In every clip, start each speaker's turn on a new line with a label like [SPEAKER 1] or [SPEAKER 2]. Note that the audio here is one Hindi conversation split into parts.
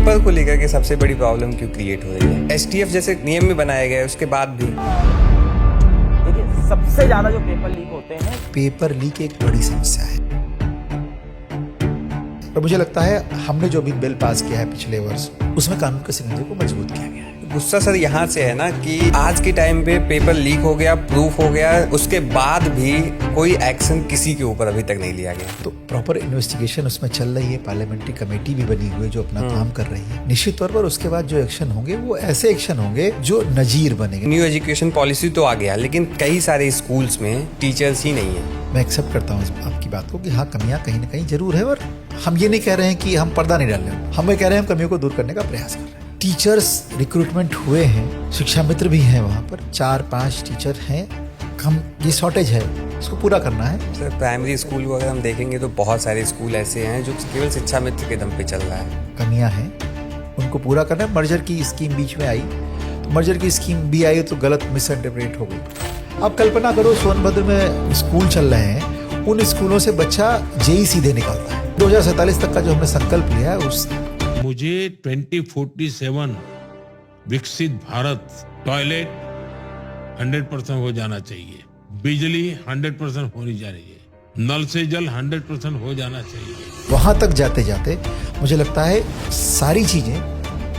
[SPEAKER 1] पेपर को लेकर के सबसे बड़ी प्रॉब्लम क्यों क्रिएट हो रही है? एसटीएफ जैसे नियम में बनाया गया है उसके बाद भी
[SPEAKER 2] देखिए, सबसे ज्यादा जो पेपर लीक होते हैं,
[SPEAKER 3] पेपर लीक एक बड़ी समस्या है और मुझे लगता है हमने जो भी बिल पास किया है पिछले वर्ष, उसमें कानून के सिंहासन को मजबूत किया गया है।
[SPEAKER 1] गुस्सा सर यहाँ से है ना कि आज के टाइम पे पेपर लीक हो गया, प्रूफ हो गया, उसके बाद भी कोई एक्शन किसी के ऊपर अभी तक नहीं लिया गया।
[SPEAKER 3] तो प्रॉपर इन्वेस्टिगेशन उसमें चल रही है, पार्लियामेंट्री कमेटी भी बनी हुई है जो अपना काम कर रही है। निश्चित तौर पर उसके बाद जो एक्शन होंगे वो ऐसे एक्शन होंगे जो नजीर बनेंगे।
[SPEAKER 1] न्यू एजुकेशन पॉलिसी तो आ गया, लेकिन कई सारे स्कूल्स में टीचर्स ही नहीं है।
[SPEAKER 3] मैं एक्सेप्ट करता हूँ आपकी बात को कि हाँ, कमियां कहीं ना कहीं जरूर है और हम ये नहीं कह रहे हैं कि हम पर्दा नहीं डाल रहे हैं, हम ये कह रहे हैं हम कमियों को दूर करने का प्रयास कर रहे हैं। टीचर्स रिक्रूटमेंट हुए हैं, शिक्षा मित्र भी हैं, वहाँ पर 4-5 टीचर हैं, हम ये शॉर्टेज है, इसको पूरा करना है।
[SPEAKER 1] सर प्राइमरी स्कूल को अगर हम देखेंगे तो बहुत सारे स्कूल ऐसे हैं जो केवल शिक्षा मित्र के दम पे चल रहा है।
[SPEAKER 3] कमियां हैं, उनको पूरा करना है। मर्जर की स्कीम बीच में आई, तो मर्जर की स्कीम भी आई तो गलत मिसइंटरप्रेट हो गई। अब कल्पना करो सोनभद्र में स्कूल चल रहे हैं, उन स्कूलों से बच्चा जेई सीधे निकलता है। 2047 तक का जो हमने संकल्प लिया है उस
[SPEAKER 4] मुझे 2047 विकसित भारत टॉयलेट 100% हो जाना चाहिए, बिजली 100% होनी चाहिए, नल से जल 100% हो जाना चाहिए।
[SPEAKER 3] वहां तक जाते जाते मुझे लगता है सारी चीजें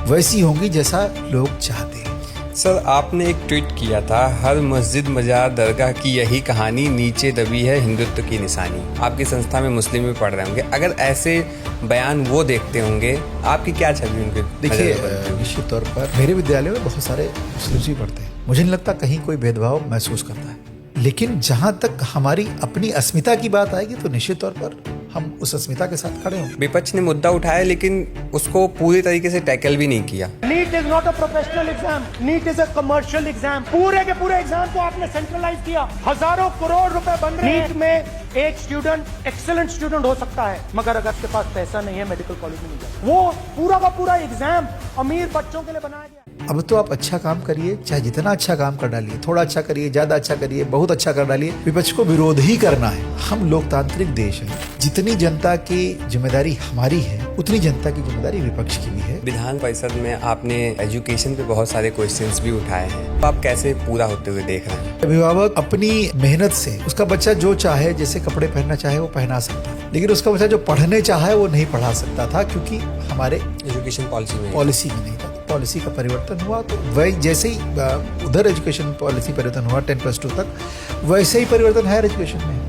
[SPEAKER 3] वैसी होंगी जैसा लोग चाहते हैं।
[SPEAKER 1] सर आपने एक ट्वीट किया था, हर मस्जिद मजार दरगाह की यही कहानी, नीचे दबी है हिंदुत्व की निशानी। आपकी संस्था में मुस्लिम भी पढ़ रहे होंगे, अगर ऐसे बयान वो देखते होंगे आपकी क्या छवि उनके?
[SPEAKER 3] देखिए, निश्चित तौर पर मेरे विद्यालय में बहुत सारे मुस्लिम भी पढ़ते हैं, मुझे नहीं लगता कहीं कोई भेदभाव महसूस करता है। लेकिन जहां तक हमारी अपनी अस्मिता की बात आएगी तो निश्चित तौर पर हम उस अस्मिता के साथ खड़े होंगे।
[SPEAKER 1] विपक्ष ने मुद्दा उठाया लेकिन उसको पूरी तरीके से टैकल भी नहीं किया।
[SPEAKER 2] NEET is not a professional exam, NEET is a commercial exam. पूरे के पूरे एग्जाम को आपने सेंट्रलाइज किया, हजारों करोड़ रुपए बन रहे हैं। नीट में एक स्टूडेंट एक्सीलेंट स्टूडेंट हो सकता है, मगर अगर आपके पास पैसा नहीं है मेडिकल कॉलेज में नहीं जाए। वो पूरा का पूरा एग्जाम अमीर बच्चों के लिए बनाया गया।
[SPEAKER 3] अब तो आप अच्छा काम करिए, चाहे जितना अच्छा काम कर डालिए, थोड़ा अच्छा करिए, ज्यादा अच्छा करिए, बहुत अच्छा कर डालिए, विपक्ष को विरोध ही करना है। हम लोकतांत्रिक देश हैं, जितनी जनता की जिम्मेदारी हमारी है उतनी जनता की जिम्मेदारी विपक्ष की भी है।
[SPEAKER 1] विधान परिषद में आपने एजुकेशन पे बहुत सारे क्वेश्चंस भी उठाए हैं, तो आप कैसे पूरा होते हुए देख रहे हैं?
[SPEAKER 3] अभिभावक अपनी मेहनत से उसका बच्चा जो चाहे, जैसे कपड़े पहनना चाहे वो पहना सकता है, लेकिन उसका बच्चा जो पढ़ने चाहे वो नहीं पढ़ा सकता था क्योंकि हमारे
[SPEAKER 1] एजुकेशन
[SPEAKER 3] पॉलिसी में नहीं था। पॉलिसी का परिवर्तन हुआ तो वही जैसे ही उधर एजुकेशन पॉलिसी परिवर्तन हुआ 10+2 तक, वैसे ही परिवर्तन हायर एजुकेशन में।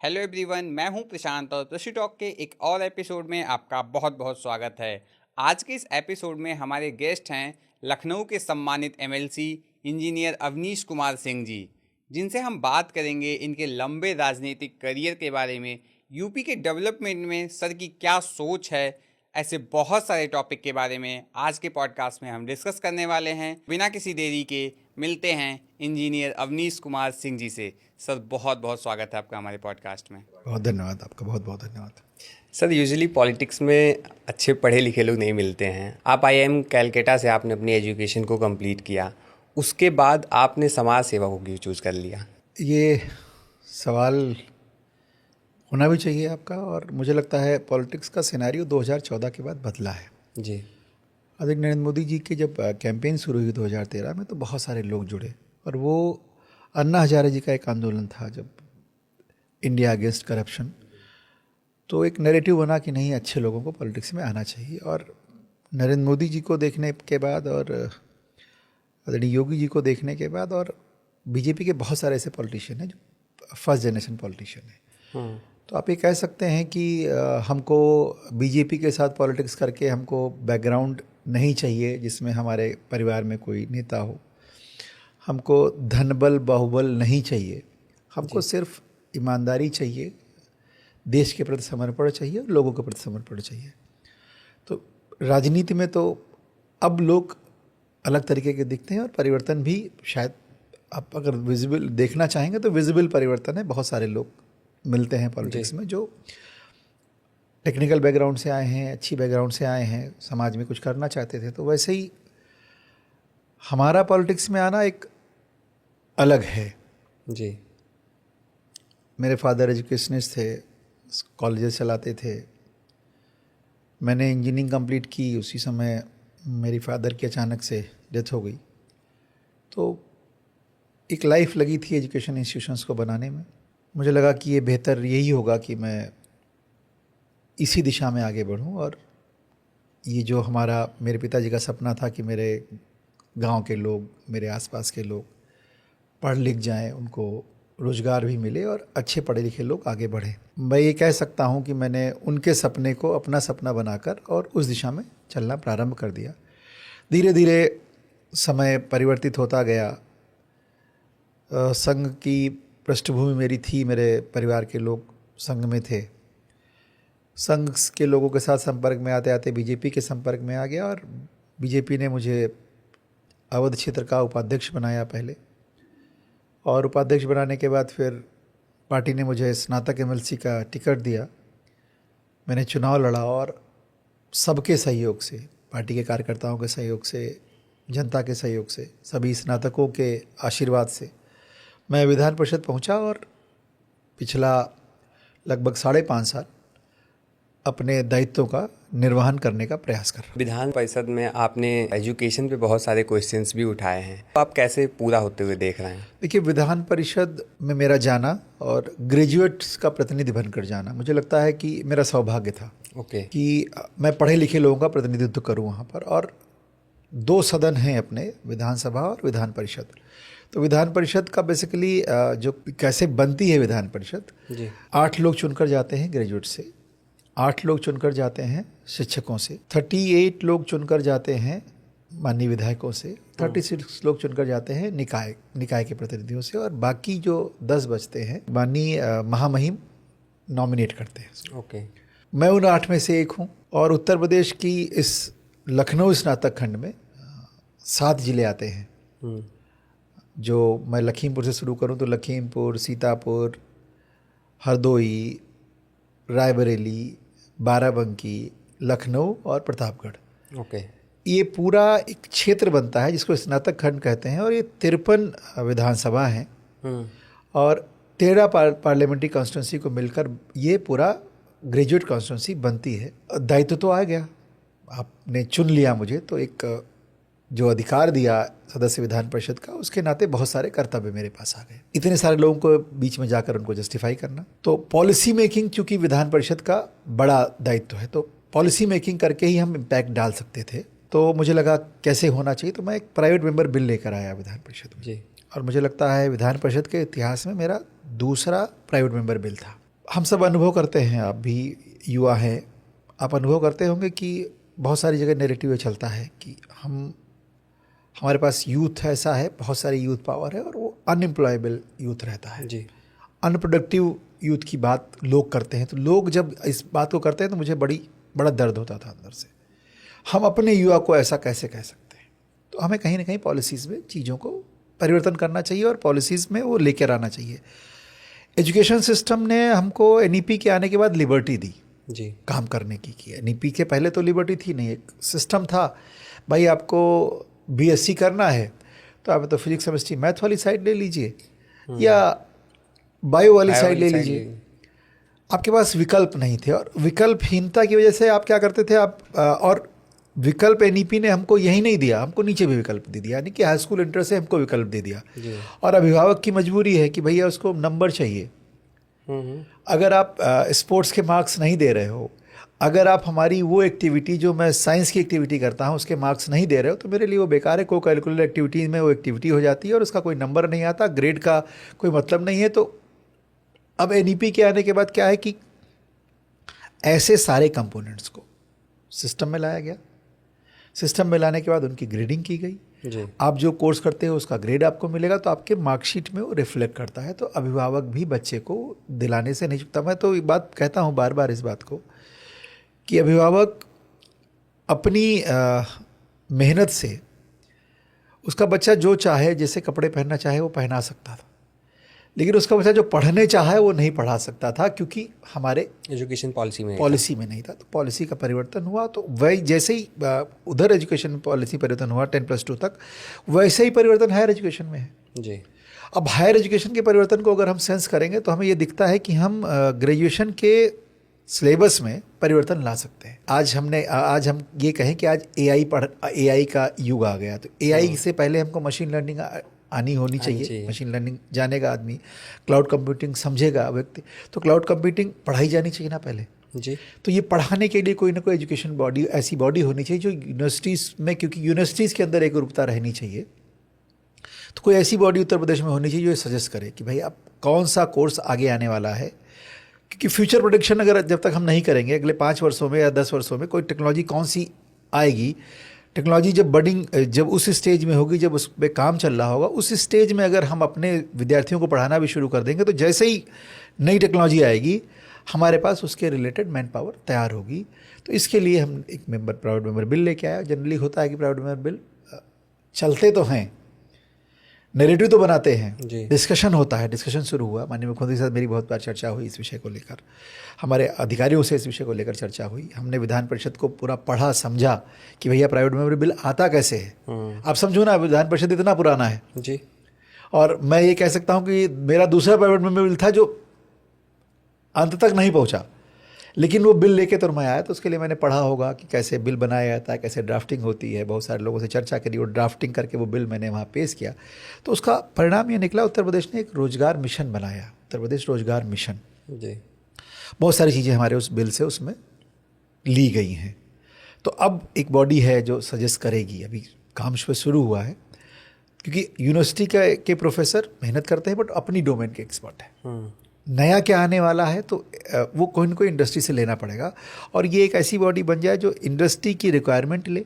[SPEAKER 5] हेलो एवरीवन, मैं हूं प्रशांत और प्रशी टॉक के एक और एपिसोड में आपका बहुत बहुत स्वागत है। आज के इस एपिसोड में हमारे गेस्ट हैं लखनऊ के सम्मानित एमएलसी इंजीनियर अवनीश कुमार सिंह जी, जिनसे हम बात करेंगे इनके लंबे राजनीतिक करियर के बारे में, यूपी के डेवलपमेंट में सर की क्या सोच है, ऐसे बहुत सारे टॉपिक के बारे में आज के पॉडकास्ट में हम डिस्कस करने वाले हैं। बिना किसी देरी के मिलते हैं इंजीनियर अवनीश कुमार सिंह जी से। सर बहुत बहुत स्वागत है आपका हमारे पॉडकास्ट में।
[SPEAKER 3] बहुत धन्यवाद आपका, बहुत बहुत धन्यवाद।
[SPEAKER 1] सर यूजुअली पॉलिटिक्स में अच्छे पढ़े लिखे लोग नहीं मिलते हैं। आप IIM कैलकाटा से आपने अपनी एजुकेशन को कंप्लीट किया, उसके बाद आपने समाज सेवा को क्यों चूज़ कर लिया?
[SPEAKER 3] ये सवाल होना भी चाहिए आपका, और मुझे लगता है पॉलिटिक्स का सिनेरियो 2014 के बाद बदला है
[SPEAKER 1] जी।
[SPEAKER 3] अधिक नरेंद्र मोदी जी की जब कैंपेन शुरू हुई 2013 में तो बहुत सारे लोग जुड़े, और वो अन्ना हजारे जी का एक आंदोलन था जब इंडिया अगेंस्ट करप्शन, तो एक नैरेटिव बना कि नहीं, अच्छे लोगों को पॉलिटिक्स में आना चाहिए। और नरेंद्र मोदी जी को देखने के बाद और आदरणीय योगी जी को देखने के बाद और बीजेपी के बहुत सारे ऐसे पॉलिटिशियन हैं जो फर्स्ट जनरेशन पॉलिटिशियन हैं, तो आप ये कह सकते हैं कि हमको बीजेपी के साथ पॉलिटिक्स करके हमको बैकग्राउंड नहीं चाहिए जिसमें हमारे परिवार में कोई नेता हो, हमको धनबल बाहुबल नहीं चाहिए, हमको सिर्फ ईमानदारी चाहिए, देश के प्रति समर्पण चाहिए और लोगों के प्रति समर्पण चाहिए। तो राजनीति में तो अब लोग अलग तरीके के दिखते हैं और परिवर्तन भी शायद आप अगर विजिबल देखना चाहेंगे तो विजिबल परिवर्तन है। बहुत सारे लोग मिलते हैं पॉलिटिक्स में जो टेक्निकल बैकग्राउंड से आए हैं, अच्छी बैकग्राउंड से आए हैं, समाज में कुछ करना चाहते थे। तो वैसे ही हमारा पॉलिटिक्स में आना एक अलग है
[SPEAKER 1] जी।
[SPEAKER 3] मेरे फादर एजुकेशनिस्ट थे, कॉलेजेस चलाते थे, मैंने इंजीनियरिंग कंप्लीट की, उसी समय मेरी फादर की अचानक से डेथ हो गई। तो एक लाइफ लगी थी एजुकेशन इंस्टीट्यूशंस को बनाने में। मुझे लगा कि ये बेहतर यही होगा कि मैं इसी दिशा में आगे बढ़ूं, और ये जो हमारा मेरे पिताजी का सपना था कि मेरे गांव के लोग, मेरे आसपास के लोग पढ़ लिख जाएं, उनको रोज़गार भी मिले और अच्छे पढ़े लिखे लोग आगे बढ़ें। मैं ये कह सकता हूँ कि मैंने उनके सपने को अपना सपना बनाकर और उस दिशा में चलना प्रारंभ कर दिया। धीरे धीरे समय परिवर्तित होता गया। संघ की पृष्ठभूमि मेरी थी, मेरे परिवार के लोग संघ में थे। संघ के लोगों के साथ संपर्क में आते आते बीजेपी के संपर्क में आ गया, और बीजेपी ने मुझे अवध क्षेत्र का उपाध्यक्ष बनाया पहले, और उपाध्यक्ष बनाने के बाद फिर पार्टी ने मुझे स्नातक एमएलसी का टिकट दिया। मैंने चुनाव लड़ा, और सबके सहयोग से, पार्टी के कार्यकर्ताओं के सहयोग से, जनता के सहयोग से, सभी स्नातकों के आशीर्वाद से मैं विधान परिषद पहुंचा, और पिछला लगभग 5.5 साल अपने दायित्वों का निर्वहन करने का प्रयास कर रहा हूं।
[SPEAKER 1] विधान परिषद में आपने एजुकेशन पे बहुत सारे क्वेश्चंस भी उठाए हैं, तो आप कैसे पूरा होते हुए देख रहे हैं?
[SPEAKER 3] देखिए, विधान परिषद में मेरा जाना और ग्रेजुएट्स का प्रतिनिधि बनकर जाना, मुझे लगता है कि मेरा सौभाग्य था
[SPEAKER 1] ओके।
[SPEAKER 3] कि मैं पढ़े लिखे लोगों का प्रतिनिधित्व करूं वहाँ पर। और 2 सदन हैं अपने, विधानसभा और विधान परिषद। तो विधान परिषद का बेसिकली जो कैसे बनती है विधान परिषद,
[SPEAKER 1] जी।
[SPEAKER 3] 8 लोग चुनकर जाते हैं ग्रेजुएट से, 8 लोग चुनकर जाते हैं शिक्षकों से, 38 लोग चुनकर जाते हैं माननीय विधायकों से, 36 लोग चुनकर जाते हैं निकाय के प्रतिनिधियों से, और बाकी जो 10 बचते हैं माननीय महामहिम नॉमिनेट करते हैं।
[SPEAKER 1] ओके।
[SPEAKER 3] मैं उन 8 में से एक हूँ। और उत्तर प्रदेश की इस लखनऊ स्नातक खंड में 7 जिले आते हैं। जो मैं लखीमपुर से शुरू करूँ तो लखीमपुर, सीतापुर, हरदोई, रायबरेली, बाराबंकी, लखनऊ और प्रतापगढ़।
[SPEAKER 1] ओके।
[SPEAKER 3] ये पूरा एक क्षेत्र बनता है जिसको स्नातक खंड कहते हैं, और ये 53 विधानसभा हैं और 13 पार्लियामेंट्री कॉन्स्टिट्यूंसी को मिलकर ये पूरा ग्रेजुएट कॉन्स्टिट्यूंसी बनती है। दायित्व तो आ गया, आपने चुन लिया मुझे, तो एक जो अधिकार दिया सदस्य विधान परिषद का, उसके नाते बहुत सारे कर्तव्य मेरे पास आ गए। इतने सारे लोगों को बीच में जाकर उनको जस्टिफाई करना, तो पॉलिसी मेकिंग चूंकि विधान परिषद का बड़ा दायित्व है, तो पॉलिसी मेकिंग करके ही हम इम्पैक्ट डाल सकते थे। तो मुझे लगा कैसे होना चाहिए, तो मैं एक प्राइवेट मेंबर बिल लेकर आया विधान परिषद में।
[SPEAKER 1] जी।
[SPEAKER 3] और मुझे लगता है विधान परिषद के इतिहास में मेरा दूसरा प्राइवेट मेंबर बिल था। हम सब अनुभव करते हैं, आप भी युवा हैं, आप अनुभव करते होंगे कि बहुत सारी जगह नैरेटिव ये चलता है कि हमारे पास यूथ ऐसा है, बहुत सारी यूथ पावर है, और वो अनएम्प्लॉयबल यूथ रहता है।
[SPEAKER 1] जी।
[SPEAKER 3] अनप्रोडक्टिव यूथ की बात लोग करते हैं। तो लोग जब इस बात को करते हैं तो मुझे बड़ा दर्द होता था अंदर से। हम अपने युवा को ऐसा कैसे कह सकते हैं? तो हमें कहीं ना कहीं पॉलिसीज़ में चीज़ों को परिवर्तन करना चाहिए और पॉलिसीज़ में वो लेकर आना चाहिए। एजुकेशन सिस्टम ने हमको एनईपी के आने के बाद लिबर्टी दी
[SPEAKER 1] जी
[SPEAKER 3] काम करने की। एनईपी के पहले तो लिबर्टी थी नहीं, एक सिस्टम था, भाई आपको बीएससी करना है तो आप तो फिजिक्स केमिस्ट्री मैथ वाली साइड ले लीजिए या बायो वाली साइड ले लीजिए। आपके पास विकल्प नहीं थे, और विकल्पहीनता की वजह से आप क्या करते थे आप और विकल्प एनईपी ने हमको यही नहीं दिया, हमको नीचे भी विकल्प दे दिया, यानी कि हाई स्कूल इंटर से हमको विकल्प दे दिया। और अभिभावक की मजबूरी है कि भैया उसको नंबर चाहिए। अगर आप स्पोर्ट्स के मार्क्स नहीं दे रहे हो, अगर आप हमारी वो एक्टिविटी जो मैं साइंस की एक्टिविटी करता हूँ उसके मार्क्स नहीं दे रहे हो, तो मेरे लिए वो बेकार है। को कैलकुलर एक्टिविटीज़ में वो एक्टिविटी हो जाती है और उसका कोई नंबर नहीं आता, ग्रेड का कोई मतलब नहीं है। तो अब एनईपी के आने के बाद क्या है कि ऐसे सारे कंपोनेंट्स को सिस्टम में लाया गया। सिस्टम में लाने के बाद उनकी ग्रेडिंग की गई।
[SPEAKER 1] जी।
[SPEAKER 3] आप जो कोर्स करते हो उसका ग्रेड आपको मिलेगा, तो आपके मार्कशीट में वो रिफ्लेक्ट करता है। तो अभिभावक भी बच्चे को दिलाने से नहीं चुकता। मैं तो ये बात कहता हूँ बार बार इस बात को कि अभिभावक अपनी मेहनत से उसका बच्चा जो चाहे, जैसे कपड़े पहनना चाहे वो पहना सकता था, लेकिन उसका बच्चा जो पढ़ने चाहे वो नहीं पढ़ा सकता था, क्योंकि हमारे
[SPEAKER 1] एजुकेशन पॉलिसी में
[SPEAKER 3] नहीं था। तो पॉलिसी का परिवर्तन हुआ। तो वही जैसे ही उधर एजुकेशन पॉलिसी परिवर्तन हुआ 10+2 तक, वैसे ही परिवर्तन हायर एजुकेशन में है।
[SPEAKER 1] जी।
[SPEAKER 3] अब हायर एजुकेशन के परिवर्तन को अगर हम सेंस करेंगे तो हमें ये दिखता है कि हम ग्रेजुएशन के सिलेबस में परिवर्तन ला सकते हैं। आज हम ये कहें कि आज एआई का युग आ गया, तो एआई से पहले हमको मशीन लर्निंग आनी होनी चाहिए। मशीन लर्निंग जानेगा आदमी, क्लाउड कंप्यूटिंग समझेगा व्यक्ति, तो क्लाउड कंप्यूटिंग पढ़ाई जानी चाहिए ना पहले
[SPEAKER 1] जी।
[SPEAKER 3] तो ये पढ़ाने के लिए कोई ना कोई एजुकेशन बॉडी, ऐसी बॉडी होनी चाहिए जो यूनिवर्सिटीज़ में, क्योंकि यूनिवर्सिटीज़ के अंदर एक रूपता रहनी चाहिए, तो कोई ऐसी बॉडी उत्तर प्रदेश में होनी चाहिए जो सजेस्ट करे कि भाई अब कौन सा कोर्स आगे आने वाला है। क्योंकि फ्यूचर प्रोडिक्शन अगर जब तक हम नहीं करेंगे, अगले 5 वर्षों में या 10 वर्षों में कोई टेक्नोलॉजी कौन सी आएगी, टेक्नोलॉजी जब उस स्टेज में होगी, जब उस पर काम चल रहा होगा, उस स्टेज में अगर हम अपने विद्यार्थियों को पढ़ाना भी शुरू कर देंगे, तो जैसे ही नई टेक्नोलॉजी आएगी हमारे पास उसके रिलेटेड मैन पावर तैयार होगी। तो इसके लिए हम एक प्राइवेट मेंबर बिल लेके आया। जनरली होता है कि प्राइवेट मेंबर बिल चलते तो हैं, नैरेटिव तो बनाते हैं, डिस्कशन होता है, डिस्कशन शुरू हुआ। माननीय मुख्यमंत्री के साथ मेरी बहुत बार चर्चा हुई इस विषय को लेकर, हमारे अधिकारियों से इस विषय को लेकर चर्चा हुई। हमने विधान परिषद को पूरा पढ़ा, समझा कि भैया प्राइवेट मेंबर बिल आता कैसे है। आप समझो ना, विधान परिषद इतना पुराना है
[SPEAKER 1] जी,
[SPEAKER 3] और मैं ये कह सकता हूँ कि मेरा दूसरा प्राइवेट मेंबर बिल था जो अंत तक नहीं पहुँचा, लेकिन वो बिल लेके तो मैं आया, तो उसके लिए मैंने पढ़ा होगा कि कैसे बिल बनाया जाता है, कैसे ड्राफ्टिंग होती है, बहुत सारे लोगों से चर्चा करी और ड्राफ्टिंग करके वो बिल मैंने वहाँ पेश किया। तो उसका परिणाम ये निकला, उत्तर प्रदेश ने एक रोजगार मिशन बनाया, उत्तर प्रदेश रोजगार मिशन
[SPEAKER 1] जी।
[SPEAKER 3] बहुत सारी चीज़ें हमारे उस बिल से उसमें ली गई हैं। तो अब एक बॉडी है जो सजेस्ट करेगी, अभी काम उस पर शुरू हुआ है, क्योंकि यूनिवर्सिटी के प्रोफेसर मेहनत करते हैं बट अपनी डोमेन के एक्सपर्ट हैं। नया क्या आने वाला है तो वो कोई ना कोई इंडस्ट्री से लेना पड़ेगा, और ये एक ऐसी बॉडी बन जाए जो इंडस्ट्री की रिक्वायरमेंट ले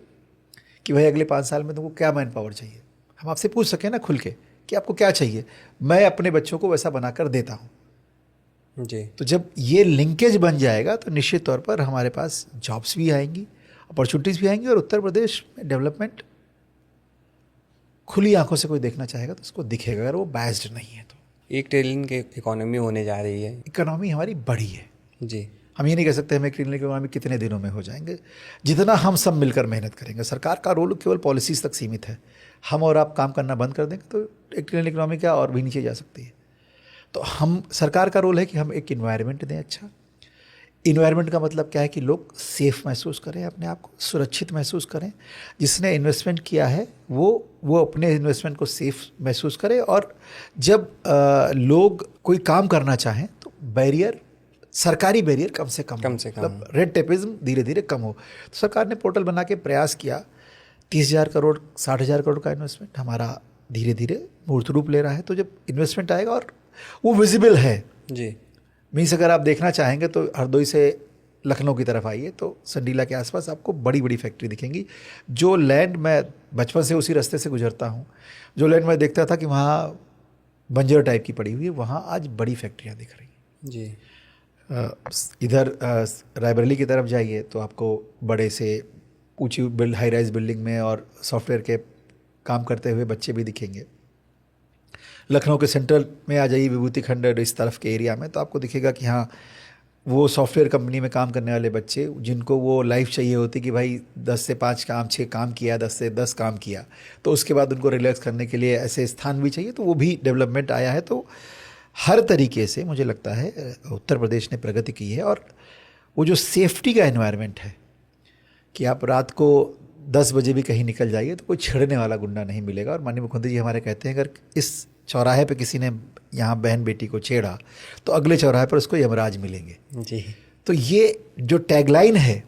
[SPEAKER 3] कि भाई अगले 5 साल में तुमको क्या मैन पावर चाहिए। हम आपसे पूछ सकें ना खुल के कि आपको क्या चाहिए, मैं अपने बच्चों को वैसा बनाकर देता हूँ
[SPEAKER 1] जी।
[SPEAKER 3] तो जब ये लिंकेज बन जाएगा तो निश्चित तौर पर हमारे पास जॉब्स भी आएंगी, अपॉर्चुनिटीज़ भी आएंगी, और उत्तर प्रदेश में डेवलपमेंट खुली आंखों से कोई देखना चाहेगा तो उसको दिखेगा, अगर वो बायस्ड नहीं है तो।
[SPEAKER 1] 1 ट्रिलियन की इकोनॉमी होने जा रही है।
[SPEAKER 3] इकोनॉमी हमारी बड़ी है
[SPEAKER 1] जी।
[SPEAKER 3] हम ये नहीं कह सकते हमें 1 ट्रिलियन की इकोनॉमी कितने दिनों में हो जाएंगे, जितना हम सब मिलकर मेहनत करेंगे। सरकार का रोल केवल पॉलिसीज़ तक सीमित है, हम और आप काम करना बंद कर देंगे तो 1 ट्रिलियन इकोनॉमी क्या और भी नीचे जा सकती है। तो हम, सरकार का रोल है कि हम एक इन्वायरमेंट दें अच्छा। इन्वायरमेंट का मतलब क्या है कि लोग सेफ महसूस करें, अपने आप को सुरक्षित महसूस करें, जिसने इन्वेस्टमेंट किया है वो अपने इन्वेस्टमेंट को सेफ महसूस करे, और जब लोग कोई काम करना चाहें तो बैरियर, सरकारी बैरियर कम से कम मतलब रेड टेपिज्म धीरे धीरे कम हो। तो सरकार ने पोर्टल बना के प्रयास किया, 30,000 करोड़ 60,000 करोड़ का इन्वेस्टमेंट हमारा धीरे धीरे मूर्त रूप ले रहा है। तो जब इन्वेस्टमेंट आएगा और वो विजिबल है
[SPEAKER 1] जी,
[SPEAKER 3] मीन्स अगर आप देखना चाहेंगे तो हरदोई से लखनऊ की तरफ आइए तो संडीला के आसपास आपको बड़ी बड़ी फैक्ट्री दिखेंगी। जो लैंड, मैं बचपन से उसी रास्ते से गुजरता हूँ, जो लैंड मैं देखता था कि वहाँ बंजर टाइप की पड़ी हुई है, वहाँ आज बड़ी फैक्ट्रियाँ दिख रही हैं
[SPEAKER 1] जी।
[SPEAKER 3] इधर रायबरेली की तरफ जाइए तो आपको बड़े से ऊंची हाई राइज बिल्डिंग में और सॉफ्टवेयर के काम करते हुए बच्चे भी दिखेंगे। लखनऊ के सेंट्रल में आ जाइए, विभूति खंड इस तरफ के एरिया में, तो आपको दिखेगा कि हाँ वो सॉफ्टवेयर कंपनी में काम करने वाले बच्चे, जिनको वो लाइफ चाहिए होती कि भाई 10 से 5 काम 6 काम किया, 10 से 10 काम किया, तो उसके बाद उनको रिलैक्स करने के लिए ऐसे स्थान भी चाहिए, तो वो भी डेवलपमेंट आया है। तो हर तरीके से मुझे लगता है उत्तर प्रदेश ने प्रगति की है। और वो जो सेफ्टी का एनवायरनमेंट है कि आप रात को 10 बजे भी कहीं निकल जाइए तो कोई छेड़ने वाला गुंडा नहीं मिलेगा। और माननीय मुख्यमंत्री जी हमारे कहते हैं अगर इस चौराहे पे किसी ने यहाँ बहन बेटी को छेड़ा तो अगले चौराहे पर उसको यमराज मिलेंगे
[SPEAKER 1] जी।
[SPEAKER 3] तो ये जो टैगलाइन है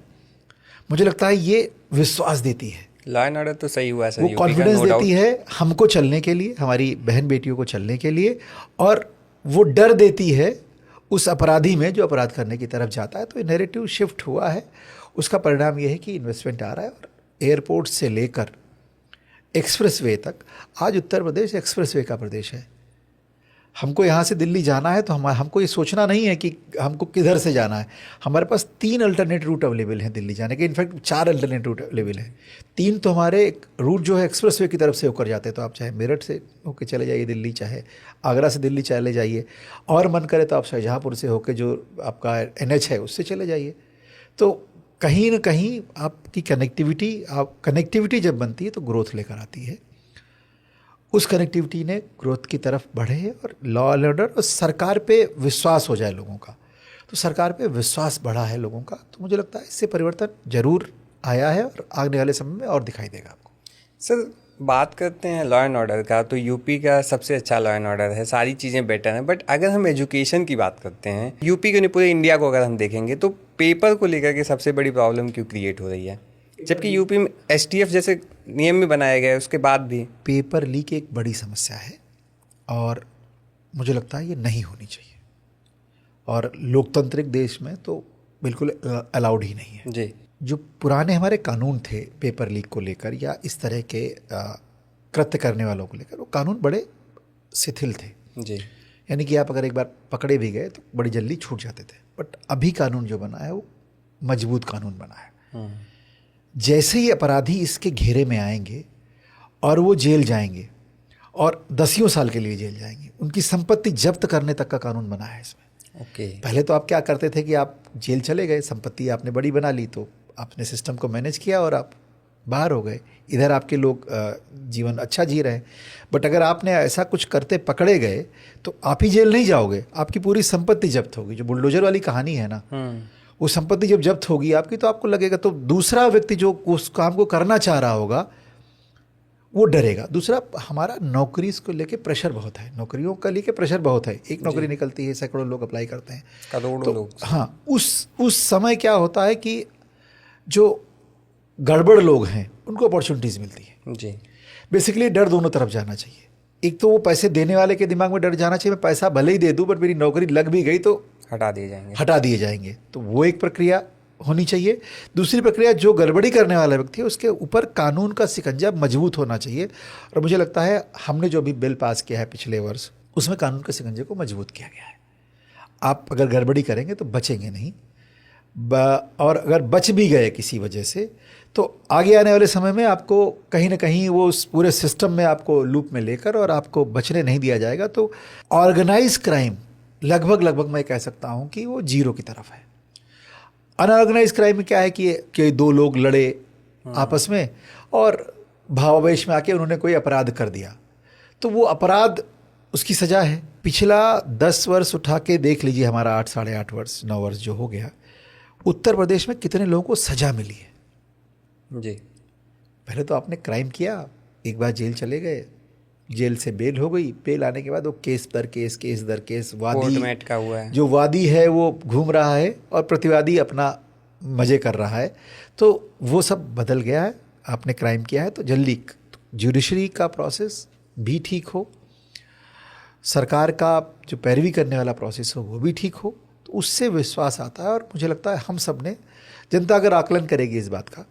[SPEAKER 3] मुझे लगता है ये विश्वास देती है,
[SPEAKER 1] लॉ एंड ऑर्डर तो सही हुआ सर,
[SPEAKER 3] वो कॉन्फिडेंस देती है हमको चलने के लिए, हमारी बहन बेटियों को चलने के लिए, और वो डर देती है उस अपराधी में जो अपराध करने की तरफ जाता है। तो नैरेटिव शिफ्ट हुआ है, उसका परिणाम ये है कि इन्वेस्टमेंट आ रहा है। और एयरपोर्ट से लेकर एक्सप्रेसवे तक आज उत्तर प्रदेश एक्सप्रेसवे का प्रदेश है। हमको यहाँ से दिल्ली जाना है तो हमको ये सोचना नहीं है कि हमको किधर से जाना है, हमारे पास 3 अल्टरनेट रूट अवेलेबल हैं दिल्ली जाने के, इनफैक्ट 4 अल्टरनेट रूट अवेलेबल हैं। 3 तो हमारे रूट जो है एक्सप्रेसवे की तरफ से होकर जाते हैं, तो आप चाहे मेरठ से होकर चले जाइए दिल्ली, चाहे आगरा से दिल्ली चले जाइए, और मन करे तो आप शाहजहाँपुर से होकर जो आपका NH है उससे चले जाइए। तो कहीं ना कहीं आपकी कनेक्टिविटी जब बनती है तो ग्रोथ लेकर आती है। उस कनेक्टिविटी ने ग्रोथ की तरफ बढ़े और लॉ एंड ऑर्डर और सरकार पे विश्वास हो जाए लोगों का, तो सरकार पे विश्वास बढ़ा है लोगों का। तो मुझे लगता है इससे परिवर्तन जरूर आया है और आने वाले समय में और दिखाई देगा आपको।
[SPEAKER 1] सर बात करते हैं लॉ एंड ऑर्डर का, तो यूपी का सबसे अच्छा लॉ एंड ऑर्डर है, सारी चीज़ें बेटर हैं। बट अगर हम एजुकेशन की बात करते हैं, यूपी के नहीं पूरे इंडिया को अगर हम देखेंगे, तो पेपर को लेकर के सबसे बड़ी प्रॉब्लम क्यों क्रिएट हो रही है, जबकि यूपी में STF जैसे नियम भी बनाए गए उसके बाद भी।
[SPEAKER 3] पेपर लीक एक बड़ी समस्या है और मुझे लगता है ये नहीं होनी चाहिए, और लोकतांत्रिक देश में तो बिल्कुल अलाउड ही नहीं है।
[SPEAKER 1] जी।
[SPEAKER 3] जो पुराने हमारे कानून थे पेपर लीक को लेकर या इस तरह के कृत्य करने वालों को लेकर, वो कानून बड़े शिथिल थे।
[SPEAKER 1] जी।
[SPEAKER 3] यानी कि आप अगर एक बार पकड़े भी गए तो बड़ी जल्दी छूट जाते थे। बट अभी कानून जो बना है वो मजबूत कानून बना है। जैसे ही अपराधी इसके घेरे में आएंगे और वो जेल जाएंगे और 10 साल के लिए जेल जाएंगे, उनकी संपत्ति जब्त करने तक का कानून बना है इसमें।
[SPEAKER 1] ओके।
[SPEAKER 3] पहले तो आप क्या करते थे कि आप जेल चले गए, संपत्ति आपने बड़ी बना ली, तो आपने सिस्टम को मैनेज किया और आप बाहर हो गए, इधर आपके लोग जीवन अच्छा जी रहे। बट अगर आपने ऐसा कुछ करते पकड़े गए तो आप ही जेल नहीं जाओगे, आपकी पूरी संपत्ति जब्त होगी। जो बुलडोजर वाली कहानी है ना, वो संपत्ति जब जब्त होगी आपकी, तो आपको लगेगा, तो दूसरा व्यक्ति जो उस काम को करना चाह रहा होगा वो डरेगा। दूसरा, हमारा नौकरी को लेके प्रेशर बहुत है, नौकरियों का लेके प्रेशर बहुत है। एक नौकरी निकलती है, सैकड़ों लोग अप्लाई करते हैं,
[SPEAKER 1] करोड़ों लोग।
[SPEAKER 3] हाँ, उस समय क्या होता है कि जो गड़बड़ लोग हैं उनको अपॉर्चुनिटीज़ मिलती है।
[SPEAKER 1] जी।
[SPEAKER 3] बेसिकली डर दोनों तरफ जाना चाहिए। एक तो वो पैसे देने वाले के दिमाग में डर जाना चाहिए, मैं पैसा भले ही दे दूं बट मेरी नौकरी लग भी गई तो
[SPEAKER 1] हटा दिए जाएंगे।
[SPEAKER 3] तो वो एक प्रक्रिया होनी चाहिए। दूसरी प्रक्रिया, जो गड़बड़ी करने वाला व्यक्ति है उसके ऊपर कानून का शिकंजा मजबूत होना चाहिए। और मुझे लगता है हमने जो भी बिल पास किया है पिछले वर्ष, उसमें कानून के शिकंजे को मजबूत किया गया है। आप अगर गड़बड़ी करेंगे तो बचेंगे नहीं, और अगर बच भी गए किसी वजह से तो आगे आने वाले समय में आपको कहीं ना कहीं वो उस पूरे सिस्टम में आपको लूप में लेकर और आपको बचने नहीं दिया जाएगा। तो ऑर्गेनाइज क्राइम लगभग मैं कह सकता हूँ कि वो जीरो की तरफ है। अनऑर्गेनाइज क्राइम में क्या है कि 2 लोग लड़े आपस में और भावावेश में आके उन्होंने कोई अपराध कर दिया, तो वो अपराध उसकी सजा है। पिछला 10 वर्ष उठा के देख लीजिए, हमारा 8 साढ़े 8 वर्ष 9 वर्ष जो हो गया, उत्तर प्रदेश में कितने लोगों को सजा मिली है।
[SPEAKER 1] जी।
[SPEAKER 3] पहले तो आपने क्राइम किया, एक बार जेल चले गए, जेल से बेल हो गई, बेल आने के बाद वो केस दर केस वादी
[SPEAKER 1] का हुआ है,
[SPEAKER 3] जो वादी है वो घूम रहा है और प्रतिवादी अपना मजे कर रहा है, तो वो सब बदल गया है। आपने क्राइम किया है तो जल्दी जुडिशरी का प्रोसेस भी ठीक हो, सरकार का जो पैरवी करने वाला प्रोसेस हो वो भी ठीक हो, तो उससे विश्वास आता है। और मुझे लगता है हम सब ने, जनता अगर आकलन करेगी इस बात का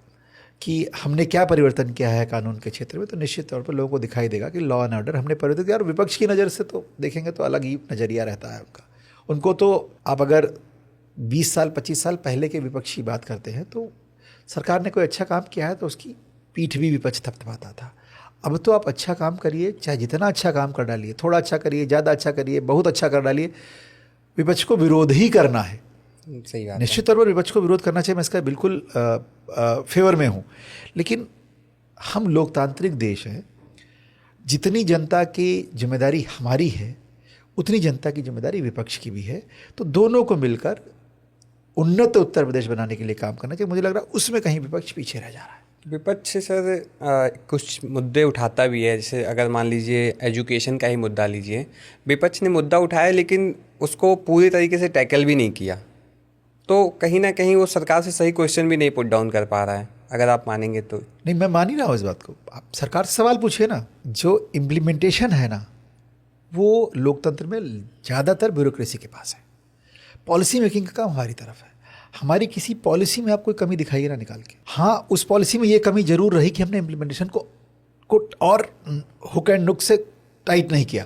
[SPEAKER 3] कि हमने क्या परिवर्तन किया है कानून के क्षेत्र में, तो निश्चित तौर पर लोगों को दिखाई देगा कि लॉ एंड ऑर्डर हमने परिवर्तन किया। और विपक्ष की नज़र से तो देखेंगे तो अलग ही नज़रिया रहता है उनका। उनको तो आप अगर 20 साल 25 साल पहले के विपक्ष की बात करते हैं तो सरकार ने कोई अच्छा काम किया है तो उसकी पीठ भी विपक्ष थपथपाता था। अब तो आप अच्छा काम करिए, चाहे जितना अच्छा काम कर डालिए, थोड़ा अच्छा करिए, ज़्यादा अच्छा करिए, बहुत अच्छा कर डालिए, विपक्ष को विरोध ही करना है।
[SPEAKER 1] सही बात है।
[SPEAKER 3] निश्चित तौर पर विपक्ष को विरोध करना चाहिए, मैं इसका बिल्कुल फेवर में हूँ। लेकिन हम लोकतांत्रिक देश हैं, जितनी जनता की जिम्मेदारी हमारी है उतनी जनता की जिम्मेदारी विपक्ष की भी है। तो दोनों को मिलकर उन्नत उत्तर प्रदेश बनाने के लिए काम करना चाहिए। मुझे लग रहा है उसमें कहीं विपक्ष पीछे रह जा रहा है।
[SPEAKER 1] विपक्ष सर कुछ मुद्दे उठाता भी है, जैसे अगर मान लीजिए एजुकेशन का ही मुद्दा लीजिए, विपक्ष ने मुद्दा उठाया लेकिन उसको पूरी तरीके से टैकल भी नहीं किया, तो कहीं ना कहीं वो सरकार से सही क्वेश्चन भी नहीं पुट डाउन कर पा रहा है, अगर आप मानेंगे तो।
[SPEAKER 3] नहीं, मैं मान ही रहा हूँ इस बात को। आप सरकार से सवाल पूछिए ना, जो इम्प्लीमेंटेशन है ना वो लोकतंत्र में ज़्यादातर ब्यूरोक्रेसी के पास है। पॉलिसी मेकिंग का काम हमारी तरफ है। हमारी किसी पॉलिसी में आप कोई कमी दिखाइए ना निकाल के। हाँ, उस पॉलिसी में ये कमी जरूर रही कि हमने इम्प्लीमेंटेशन को और हुक एंड नुक से टाइट नहीं किया।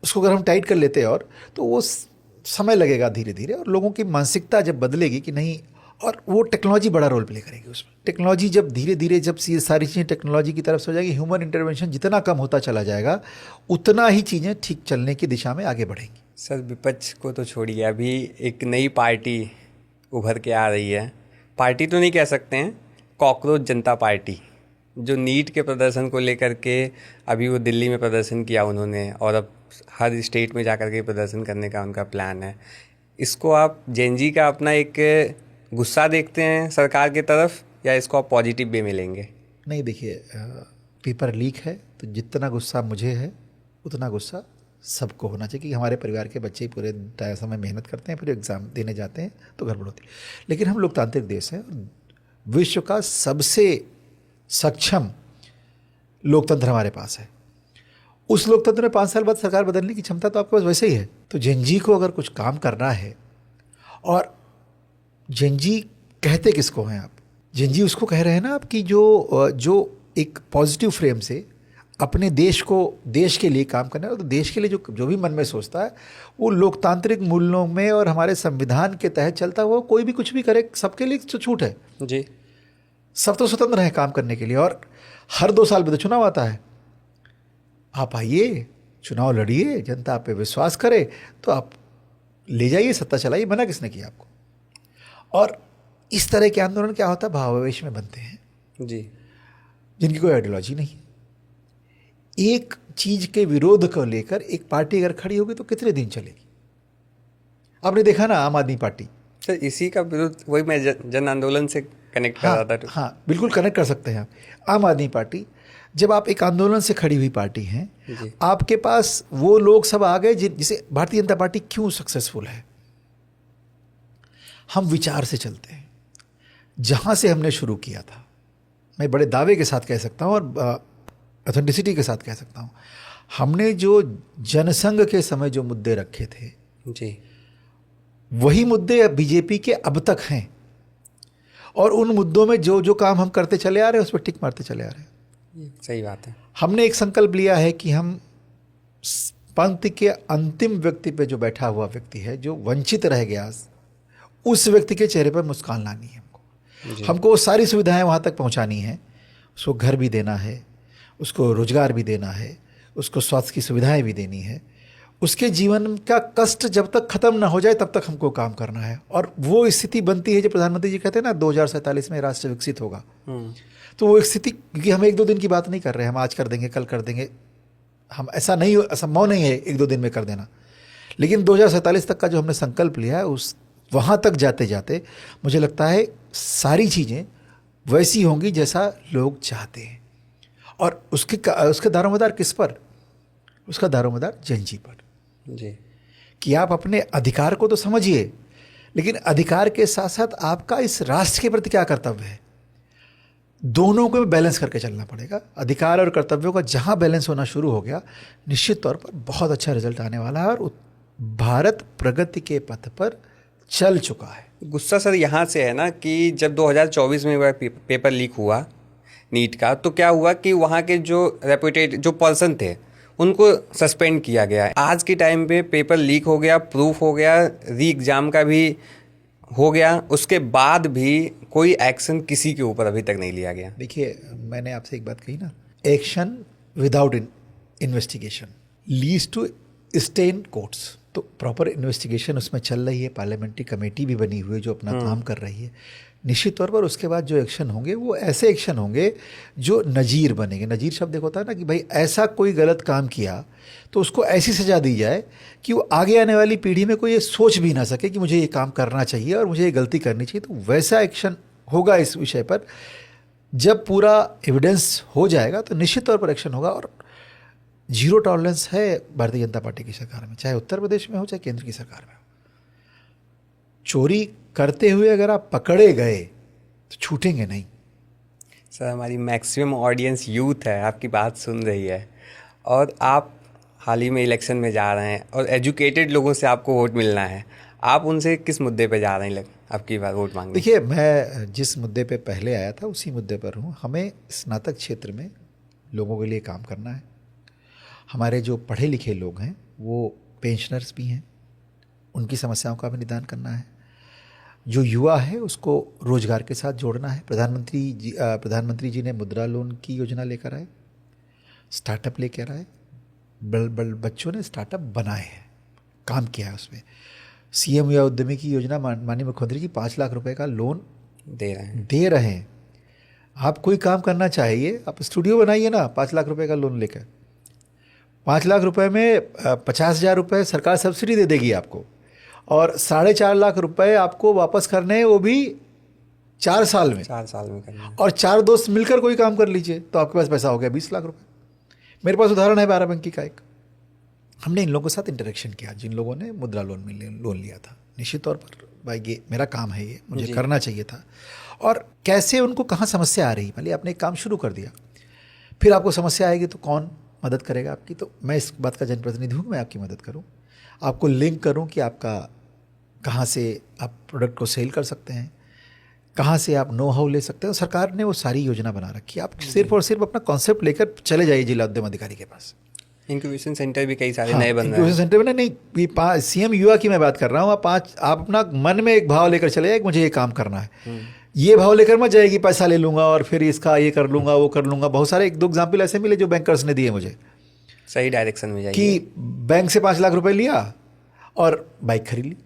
[SPEAKER 3] उसको अगर हम टाइट कर लेते और तो वो समय लगेगा धीरे धीरे, और लोगों की मानसिकता जब बदलेगी कि नहीं, और वो टेक्नोलॉजी बड़ा रोल प्ले करेगी उसमें। टेक्नोलॉजी जब धीरे धीरे जब ये सारी चीज़ें टेक्नोलॉजी की तरफ से हो जाएगी, ह्यूमन इंटरवेंशन जितना कम होता चला जाएगा उतना ही चीज़ें ठीक चलने की दिशा में आगे बढ़ेंगी।
[SPEAKER 1] सर विपक्ष को तो छोड़िए, अभी एक नई पार्टी उभर के आ रही है, पार्टी तो नहीं कह सकते हैं, कॉकरोच जनता पार्टी, जो नीट के प्रदर्शन को लेकर के अभी वो दिल्ली में प्रदर्शन किया उन्होंने, और अब हर स्टेट में जाकर के प्रदर्शन करने का उनका प्लान है। इसको आप जेनजी का अपना एक गुस्सा देखते हैं सरकार की तरफ, या इसको आप पॉजिटिव वे में लेंगे?
[SPEAKER 3] नहीं, देखिए, पेपर लीक है तो जितना गुस्सा मुझे है उतना गुस्सा सबको होना चाहिए, क्योंकि हमारे परिवार के बच्चे पूरे समय मेहनत करते हैं, फिर एग्ज़ाम देने जाते हैं तो गड़बड़ होती है। लेकिन हम लोकतांत्रिक देश हैं, विश्व का सबसे सक्षम लोकतंत्र हमारे पास है। उस लोकतंत्र में 5 साल बाद सरकार बदलने की क्षमता तो आपके पास वैसे ही है। तो जेनजी को अगर कुछ काम करना है, और जेनजी कहते किसको हैं आप? जेनजी उसको कह रहे हैं ना आप कि जो एक पॉजिटिव फ्रेम से अपने देश के लिए काम करना है, तो देश के लिए जो भी मन में सोचता है वो लोकतांत्रिक मूल्यों में और हमारे संविधान के तहत चलता हुआ कोई भी कुछ भी करे, सबके लिए तो छूट है
[SPEAKER 1] जी।
[SPEAKER 3] सब तो स्वतंत्र हैं काम करने के लिए। और हर 2 साल में तो चुनाव आता है, आप आइए, चुनाव लड़िए, जनता आप पे विश्वास करे तो आप ले जाइए, सत्ता चलाइए, मना किसने किया आपको? और इस तरह के आंदोलन क्या होता है, भावावेश में बनते हैं
[SPEAKER 1] जी,
[SPEAKER 3] जिनकी कोई आइडियोलॉजी नहीं है। एक चीज के विरोध को लेकर एक पार्टी अगर खड़ी होगी तो कितने दिन चलेगी? आपने देखा ना आम आदमी पार्टी।
[SPEAKER 1] सर इसी का विरोध, वही मैं जन आंदोलन से कनेक्ट कर रहा था।
[SPEAKER 3] हाँ, बिल्कुल कनेक्ट कर सकते हैं आप। आम आदमी पार्टी, जब आप एक आंदोलन से खड़ी हुई पार्टी हैं, आपके पास वो लोग सब आ गए जिसे भारतीय जनता पार्टी क्यों सक्सेसफुल है। हम विचार से चलते हैं, जहां से हमने शुरू किया था, मैं बड़े दावे के साथ कह सकता हूं और ऑथेंटिसिटी के साथ कह सकता हूं, हमने जो जनसंघ के समय जो मुद्दे रखे थे
[SPEAKER 1] जी,
[SPEAKER 3] वही मुद्दे बीजेपी के अब तक हैं, और उन मुद्दों में जो काम हम करते चले आ रहे हैं उस पर टिक मारते चले आ रहे हैं।
[SPEAKER 1] सही बात है।
[SPEAKER 3] हमने एक संकल्प लिया है कि हम पंक्ति के अंतिम व्यक्ति पे जो बैठा हुआ व्यक्ति है, जो वंचित रह गया, उस व्यक्ति के चेहरे पर मुस्कान लानी है हमको वो सारी सुविधाएं वहाँ तक पहुँचानी है। उसको घर भी देना है, उसको रोजगार भी देना है, उसको स्वास्थ्य की सुविधाएं भी देनी है, उसके जीवन का कष्ट जब तक खत्म ना हो जाए तब तक हमको काम करना है। और वो स्थिति बनती है जो प्रधानमंत्री जी कहते हैं ना, 2047 में राष्ट्र विकसित होगा। तो वो एक स्थिति, क्योंकि हम 1-2 दिन की बात नहीं कर रहे हैं, हम आज कर देंगे, कल कर देंगे, हम ऐसा नहीं, असंभव नहीं है 1-2 दिन में कर देना। लेकिन 2047 तक का जो हमने संकल्प लिया है, उस वहाँ तक जाते जाते मुझे लगता है सारी चीज़ें वैसी होंगी जैसा लोग चाहते हैं। और उसके दारोमदार किस पर? उसका दारोमदार जेनजी पर
[SPEAKER 1] जी,
[SPEAKER 3] कि आप अपने अधिकार को तो समझिए, लेकिन अधिकार के साथ साथ आपका इस राष्ट्र के प्रति क्या कर्तव्य है, दोनों को बैलेंस करके चलना पड़ेगा। अधिकार और कर्तव्यों का जहां बैलेंस होना शुरू हो गया, निश्चित तौर पर बहुत अच्छा रिजल्ट आने वाला है और भारत प्रगति के पथ पर चल चुका है।
[SPEAKER 1] गुस्सा सर यहाँ से है ना कि जब 2024 में वह पेपर लीक हुआ नीट का, तो क्या हुआ कि वहाँ के जो रेपुटेड जो पर्सन थे उनको सस्पेंड किया गया। आज के टाइम पे पेपर लीक हो गया, प्रूफ हो गया, री एग्ज़ाम का भी हो गया, उसके बाद भी कोई एक्शन किसी के ऊपर अभी तक नहीं लिया गया।
[SPEAKER 3] देखिए, मैंने आपसे एक बात कही ना, action without investigation leads to stay in courts. तो प्रॉपर इन्वेस्टिगेशन उसमें चल रही है, पार्लियामेंट्री कमेटी भी बनी हुई है जो अपना काम कर रही है। निश्चित तौर पर उसके बाद जो एक्शन होंगे वो ऐसे एक्शन होंगे जो नज़ीर बनेंगे। नज़ीर शब्द एक होता है ना कि भाई ऐसा कोई गलत काम किया तो उसको ऐसी सज़ा दी जाए कि वो आगे आने वाली पीढ़ी में कोई ये सोच भी ना सके कि मुझे ये काम करना चाहिए और मुझे ये गलती करनी चाहिए। तो वैसा एक्शन होगा इस विषय पर। जब पूरा एविडेंस हो जाएगा तो निश्चित तौर पर एक्शन होगा। और जीरो टॉलरेंस है भारतीय जनता पार्टी की सरकार में, चाहे उत्तर प्रदेश में हो चाहे केंद्र की सरकार में हो। चोरी करते हुए अगर आप पकड़े गए तो छूटेंगे नहीं।
[SPEAKER 1] सर हमारी मैक्सिमम ऑडियंस यूथ है, आपकी बात सुन रही है, और आप हाल ही में इलेक्शन में जा रहे हैं और एजुकेटेड लोगों से आपको वोट मिलना है। आप उनसे किस मुद्दे पे जा रहे हैं आपकी बार वोट मांगने?
[SPEAKER 3] देखिए, मैं जिस मुद्दे पे पहले आया था उसी मुद्दे पर हूँ। हमें स्नातक क्षेत्र में लोगों के लिए काम करना है। हमारे जो पढ़े लिखे लोग हैं वो पेंशनर्स भी हैं, उनकी समस्याओं का भी निदान करना है। जो युवा है उसको रोजगार के साथ जोड़ना है। प्रधानमंत्री जी ने मुद्रा लोन की योजना लेकर आए, स्टार्टअप लेकर आए, बच्चों ने स्टार्टअप बनाए हैं, काम किया है उसमें। सीएम या उद्यमी की योजना माननीय मुख्यमंत्री जी 5 लाख रुपए का लोन दे रहे हैं। आप कोई काम करना चाहिए, आप स्टूडियो बनाइए ना, 5 लाख रुपए का लोन लेकर। 5 लाख रुपए में 50,000 रुपये सरकार सब्सिडी दे देगी आपको, और 4.5 लाख रुपए आपको वापस करने हैं, वो भी 4 साल में।
[SPEAKER 1] 4 साल में करना है।
[SPEAKER 3] और 4 दोस्त मिलकर कोई काम कर लीजिए तो आपके पास पैसा हो गया 20 लाख रुपए। मेरे पास उदाहरण है बाराबंकी का एक। हमने इन लोगों के साथ इंटरेक्शन किया जिन लोगों ने मुद्रा लोन लिया था। निश्चित तौर पर भाई ये मेरा काम है, ये मुझे करना चाहिए था। और कैसे उनको कहाँ समस्या आ रही, भले आपने एक काम शुरू कर दिया, फिर आपको समस्या आएगी तो कौन मदद करेगा आपकी। तो मैं इस बात का जनप्रतिनिधि हूँ, मैं आपकी मदद करूँ, आपको लिंक करूँ कि आपका कहाँ से आप प्रोडक्ट को सेल कर सकते हैं, कहाँ से आप नो हाउ ले सकते हैं। सरकार ने वो सारी योजना बना रखी है। आप सिर्फ और सिर्फ अपना कॉन्सेप्ट लेकर चले जाइए जिला उद्यम अधिकारी के पास।
[SPEAKER 1] इंक्यूबेशन सेंटर भी कई सारे नए बन रहे हैं।
[SPEAKER 3] इंक्यूबेशन सेंटर में नहीं, ये सीएम युवा की मैं बात कर रहा हूँ। आप अपना मन में एक भाव लेकर चले जाए कि मुझे ये काम करना है, ये भाव लेकर मत जाएगी पैसा ले लूंगा और फिर इसका ये कर लूंगा वो कर लूंगा। बहुत सारे 1-2 एग्जाम्पल ऐसे मिले जो बैंकर्स ने दिए मुझे,
[SPEAKER 1] सही डायरेक्शन में जाइए
[SPEAKER 3] कि बैंक से 5 लाख रुपए लिया और बाइक खरीद ली।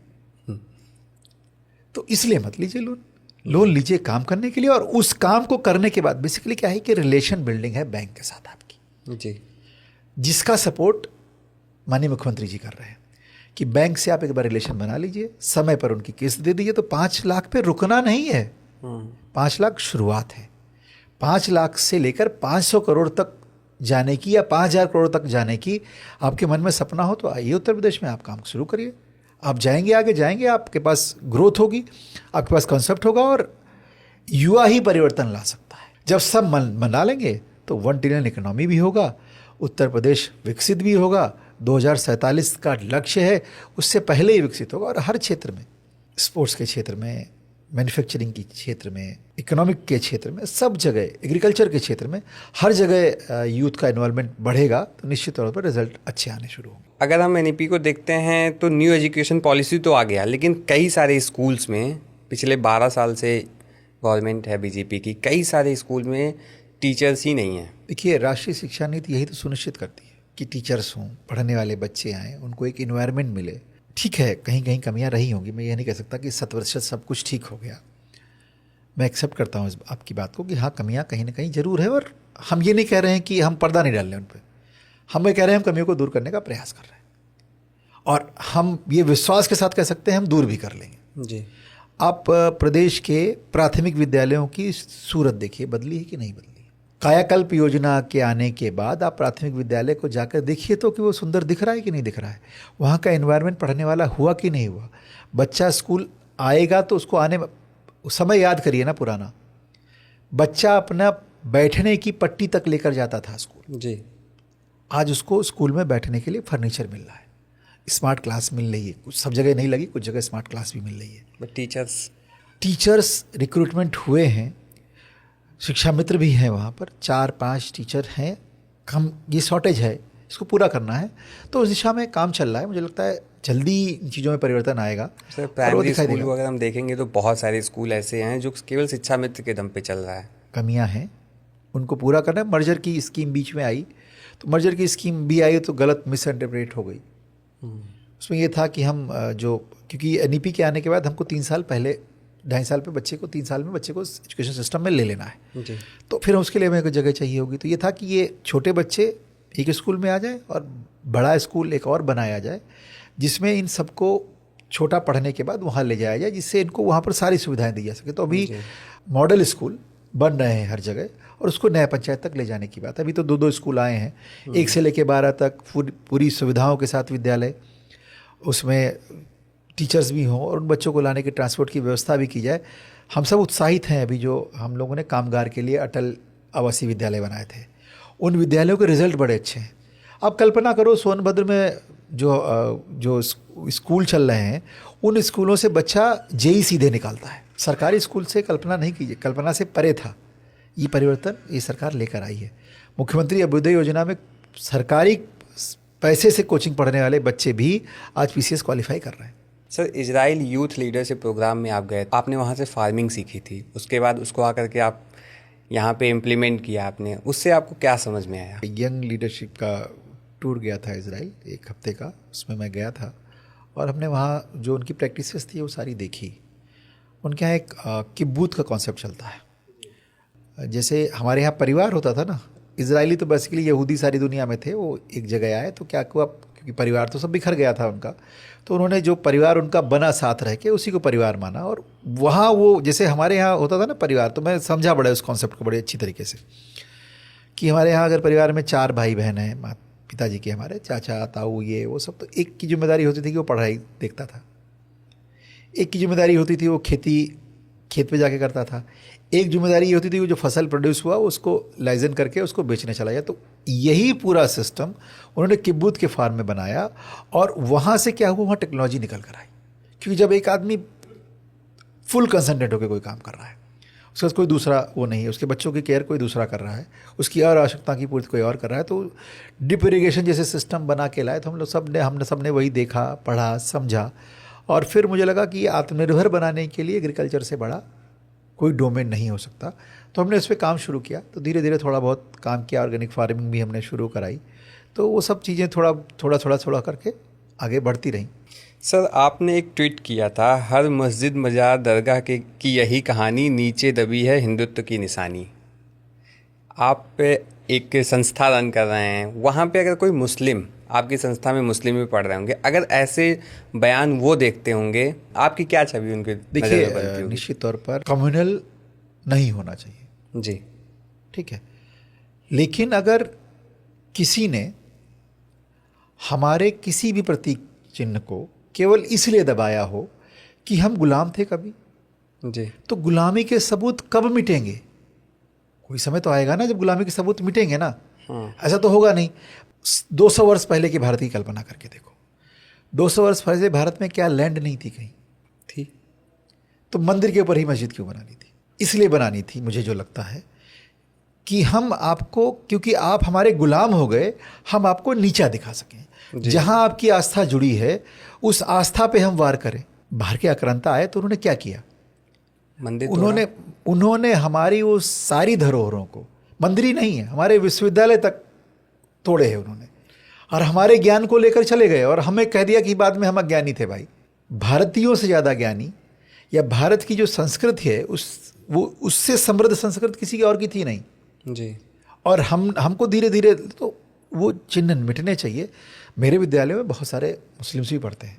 [SPEAKER 3] तो इसलिए मत लीजिए लोन लीजिए काम करने के लिए। और उस काम को करने के बाद बेसिकली क्या है कि रिलेशन बिल्डिंग है बैंक के साथ आपकी,
[SPEAKER 1] जी,
[SPEAKER 3] जिसका सपोर्ट माननीय मुख्यमंत्री जी कर रहे हैं कि बैंक से आप एक बार रिलेशन बना लीजिए, समय पर उनकी किस्त दे दीजिए। तो 5 लाख पे रुकना नहीं है, 5 लाख शुरुआत है। 5 लाख से लेकर 500 करोड़ तक जाने की या 5,000 करोड़ तक जाने की आपके मन में सपना हो तो आइए उत्तर प्रदेश में, आप काम शुरू करिए। आप जाएंगे, आगे जाएंगे, आपके पास ग्रोथ होगी, आपके पास कॉन्सेप्ट होगा और युवा ही परिवर्तन ला सकता है। जब सब मना लेंगे तो 1 ट्रिलियन इकोनॉमी भी होगा, उत्तर प्रदेश विकसित भी होगा। 2047 का लक्ष्य है, उससे पहले ही विकसित होगा। और हर क्षेत्र में, स्पोर्ट्स के क्षेत्र में, मैन्युफैक्चरिंग के क्षेत्र में, इकोनॉमिक के क्षेत्र में, सब जगह, एग्रीकल्चर के क्षेत्र में, हर जगह यूथ का इन्वॉल्वमेंट बढ़ेगा तो निश्चित तौर पर रिजल्ट अच्छे आने शुरू होंगे।
[SPEAKER 1] अगर हम एनईपी को देखते हैं तो न्यू एजुकेशन पॉलिसी तो आ गया, लेकिन कई सारे स्कूल्स में पिछले 12 साल से गवर्नमेंट है बीजेपी की, कई सारे स्कूल में टीचर्स ही नहीं हैं।
[SPEAKER 3] देखिए, राष्ट्रीय शिक्षा नीति यही तो सुनिश्चित करती है कि टीचर्स हों, पढ़ने वाले बच्चे आएँ, उनको एक इन्वायरमेंट मिले। ठीक है, कहीं कहीं कमियां रही होंगी, मैं ये नहीं कह सकता कि 100% सब कुछ ठीक हो गया। मैं एक्सेप्ट करता हूँ आपकी बात को कि हाँ, कमियां कहीं ना कहीं ज़रूर है। और हम ये नहीं कह रहे हैं कि हम पर्दा नहीं डाल रहे हैं उन पर, हम ये कह रहे हैं हम कमियों को दूर करने का प्रयास कर रहे हैं। और हम ये विश्वास के साथ कह सकते हैं हम दूर भी कर लेंगे।
[SPEAKER 1] जी,
[SPEAKER 3] आप प्रदेश के प्राथमिक विद्यालयों की सूरत देखिए, बदली है कि नहीं बदली। कायाकल्प योजना के आने के बाद आप प्राथमिक विद्यालय को जाकर देखिए तो कि वो सुंदर दिख रहा है कि नहीं दिख रहा है, वहाँ का एनवायरनमेंट पढ़ने वाला हुआ कि नहीं हुआ। बच्चा स्कूल आएगा तो उसको आने समय याद करिए ना पुराना, बच्चा अपना बैठने की पट्टी तक लेकर जाता था स्कूल।
[SPEAKER 1] जी,
[SPEAKER 3] आज उसको स्कूल में बैठने के लिए फर्नीचर मिल रहा है, स्मार्ट क्लास मिल रही है। कुछ सब जगह नहीं लगी, कुछ जगह स्मार्ट क्लास भी मिल रही है।
[SPEAKER 1] बट
[SPEAKER 3] टीचर्स रिक्रूटमेंट हुए हैं, शिक्षा मित्र भी हैं वहाँ पर, 4-5 टीचर हैं कम, ये शॉर्टेज है, इसको पूरा करना है। तो उस दिशा में काम चल रहा है, मुझे लगता है जल्दी इन चीज़ों में परिवर्तन आएगा।
[SPEAKER 1] सर, प्राइमरी स्कूल को अगर हम देखेंगे तो बहुत सारे स्कूल ऐसे हैं जो केवल शिक्षा मित्र के दम पे चल रहा है।
[SPEAKER 3] कमियां हैं, उनको पूरा करना है। मर्जर की स्कीम बीच में आई, तो मर्जर की स्कीम भी आई तो गलत मिसइंटरप्रेट हो गई। उसमें ये था कि हम क्योंकि एनईपी के आने के बाद हमको 3 साल पहले, 2.5 साल पे बच्चे को, 3 साल में बच्चे को एजुकेशन सिस्टम में ले लेना है।
[SPEAKER 1] जी,
[SPEAKER 3] तो फिर उसके लिए हमें कोई जगह चाहिए होगी। तो ये था कि ये छोटे बच्चे एक स्कूल में आ जाए और बड़ा स्कूल एक और बनाया जाए, जिसमें इन सबको छोटा पढ़ने के बाद वहाँ ले जाया जाए, जिससे इनको वहाँ पर सारी सुविधाएं दी जा सके। तो अभी मॉडल स्कूल बन रहे हैं हर जगह और उसको नया पंचायत तक ले जाने की बात है। अभी तो 2-2 स्कूल आए हैं, 1 से लेकर 12 तक पूरी सुविधाओं के साथ विद्यालय, उसमें टीचर्स भी हों और उन बच्चों को लाने की ट्रांसपोर्ट की व्यवस्था भी की जाए। हम सब उत्साहित हैं। अभी जो हम लोगों ने कामगार के लिए अटल आवासीय विद्यालय बनाए थे, उन विद्यालयों के रिजल्ट बड़े अच्छे हैं। अब कल्पना करो सोनभद्र में जो स्कूल चल रहे हैं, उन स्कूलों से बच्चा जेई सीधे निकालता है। सरकारी स्कूल से कल्पना नहीं कीजिए, कल्पना से परे था। ये परिवर्तन ये सरकार लेकर आई है। मुख्यमंत्री अभ्युदय योजना में सरकारी पैसे से कोचिंग पढ़ने वाले बच्चे भी आज पीसीएस क्वालिफाई कर रहे हैं।
[SPEAKER 1] Sir, Israel youth leadership program में आप गए, आपने वहाँ से फार्मिंग सीखी थी, उसके बाद उसको आकर के आप यहाँ पे इम्प्लीमेंट किया आपने, उससे आपको क्या समझ में आया?
[SPEAKER 3] यंग लीडरशिप का टूर गया था इजराइल, 1 हफ्ते का, उसमें मैं गया था और हमने वहाँ जो उनकी प्रैक्टिसेस थी वो सारी देखी। उनके यहाँ एक किब्बूत का कॉन्सेप्ट चलता है। जैसे हमारे यहाँ परिवार होता था ना, इजरायली तो बेसिकली यहूदी सारी दुनिया में थे, वो एक जगह आए तो क्या हुआ, क्योंकि परिवार तो सब बिखर गया था उनका। तो उन्होंने जो परिवार उनका बना साथ रह के उसी को परिवार माना। और वहाँ वो जैसे हमारे यहाँ होता था ना परिवार, तो मैं समझा बड़ा उस कॉन्सेप्ट को बड़ी अच्छी तरीके से कि हमारे यहाँ अगर परिवार में 4 भाई बहन हैं, पिताजी के हमारे चाचा ताऊ ये वो सब, तो एक की जिम्मेदारी होती थी कि वो पढ़ाई देखता था, एक की जिम्मेदारी होती थी वो खेत पे जाके करता था, एक जिम्मेदारी ये होती थी वो जो फसल प्रोड्यूस हुआ उसको लाइजन करके उसको बेचने चला गया। तो यही पूरा सिस्टम उन्होंने किब्बूत के फार्म में बनाया। और वहाँ से क्या हुआ, वहाँ टेक्नोलॉजी निकल कर आई। क्योंकि जब एक आदमी फुल कंसंट्रेट होकर कोई काम कर रहा है, उसके पास कोई दूसरा वो नहीं है, उसके बच्चों की केयर कोई दूसरा कर रहा है, उसकी और आवश्यकता की पूर्ति कोई और कर रहा है, तो डिप इरीगेशन जैसे सिस्टम बना के लाए। तो हमने सबने वही देखा, पढ़ा, समझा। और फिर मुझे लगा कि आत्मनिर्भर बनाने के लिए एग्रीकल्चर से बड़ा कोई डोमेन नहीं हो सकता। तो हमने इस पर काम शुरू किया। तो धीरे धीरे थोड़ा बहुत काम किया, ऑर्गेनिक फार्मिंग भी हमने शुरू कराई। तो वो सब चीज़ें थोड़ा करके आगे बढ़ती रहीं।
[SPEAKER 1] सर, आपने एक ट्वीट किया था, हर मस्जिद मजार दरगाह की यही कहानी, नीचे दबी है हिंदुत्व की निशानी। आप एक संस्था रन कर रहे हैं, वहाँ पे अगर कोई मुस्लिम, आपकी संस्था में मुस्लिम भी पढ़ रहे होंगे, अगर ऐसे बयान वो देखते होंगे, आपकी क्या छवि उनके नज़र में बनती
[SPEAKER 3] देखिए,
[SPEAKER 1] होगी?
[SPEAKER 3] निश्चित तौर पर कम्युनल नहीं होना चाहिए,
[SPEAKER 1] जी,
[SPEAKER 3] ठीक है। लेकिन अगर किसी ने हमारे किसी भी प्रतीक चिन्ह को केवल इसलिए दबाया हो कि हम गुलाम थे कभी,
[SPEAKER 1] जी,
[SPEAKER 3] तो गुलामी के सबूत कब मिटेंगे? कोई समय तो आएगा ना जब गुलामी के सबूत मिटेंगे ना। ऐसा तो होगा नहीं। 200 वर्ष पहले की भारत की कल्पना करके देखो, 200 वर्ष पहले भारत में क्या लैंड नहीं थी कहीं थी? तो मंदिर के ऊपर ही मस्जिद क्यों बनानी थी? इसलिए बनानी थी, मुझे जो लगता है कि हम आपको, क्योंकि आप हमारे गुलाम हो गए, हम आपको नीचा दिखा सकें। जहां आपकी आस्था जुड़ी है उस आस्था पे हम वार करें। बाहर के आक्रांता आए तो उन्होंने क्या किया?
[SPEAKER 1] मंदिर
[SPEAKER 3] उन्होंने हमारी वो सारी धरोहरों को, मंदिर ही नहीं है, हमारे विश्वविद्यालय तक तोड़े हैं उन्होंने, और हमारे ज्ञान को लेकर चले गए। और हमें कह दिया कि बाद में हम अज्ञानी थे। भाई, भारतीयों से ज़्यादा ज्ञानी या भारत की जो संस्कृति है उससे समृद्ध संस्कृति किसी की और की थी नहीं।
[SPEAKER 1] जी,
[SPEAKER 3] और हमको धीरे धीरे तो वो चिन्ह मिटने चाहिए। मेरे विद्यालय में बहुत सारे मुस्लिम्स भी पढ़ते हैं,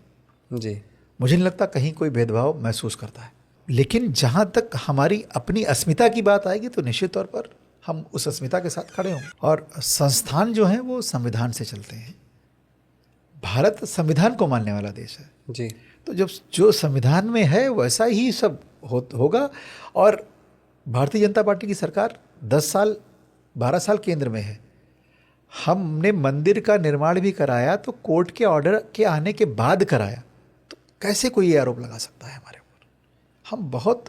[SPEAKER 1] जी,
[SPEAKER 3] मुझे नहीं लगता कहीं कोई भेदभाव महसूस करता है। लेकिन जहाँ तक हमारी अपनी अस्मिता की बात आएगी तो निश्चित तौर पर हम उस अस्मिता के साथ खड़े होंगे। और संस्थान जो हैं वो संविधान से चलते हैं। भारत संविधान को मानने वाला देश है।
[SPEAKER 1] जी,
[SPEAKER 3] तो जब जो संविधान में है वैसा ही सब होगा। और भारतीय जनता पार्टी की सरकार 10 साल 12 साल केंद्र में है। हमने मंदिर का निर्माण भी कराया तो कोर्ट के ऑर्डर के आने के बाद कराया। तो कैसे कोई ये आरोप लगा सकता है हमारे ऊपर? हम बहुत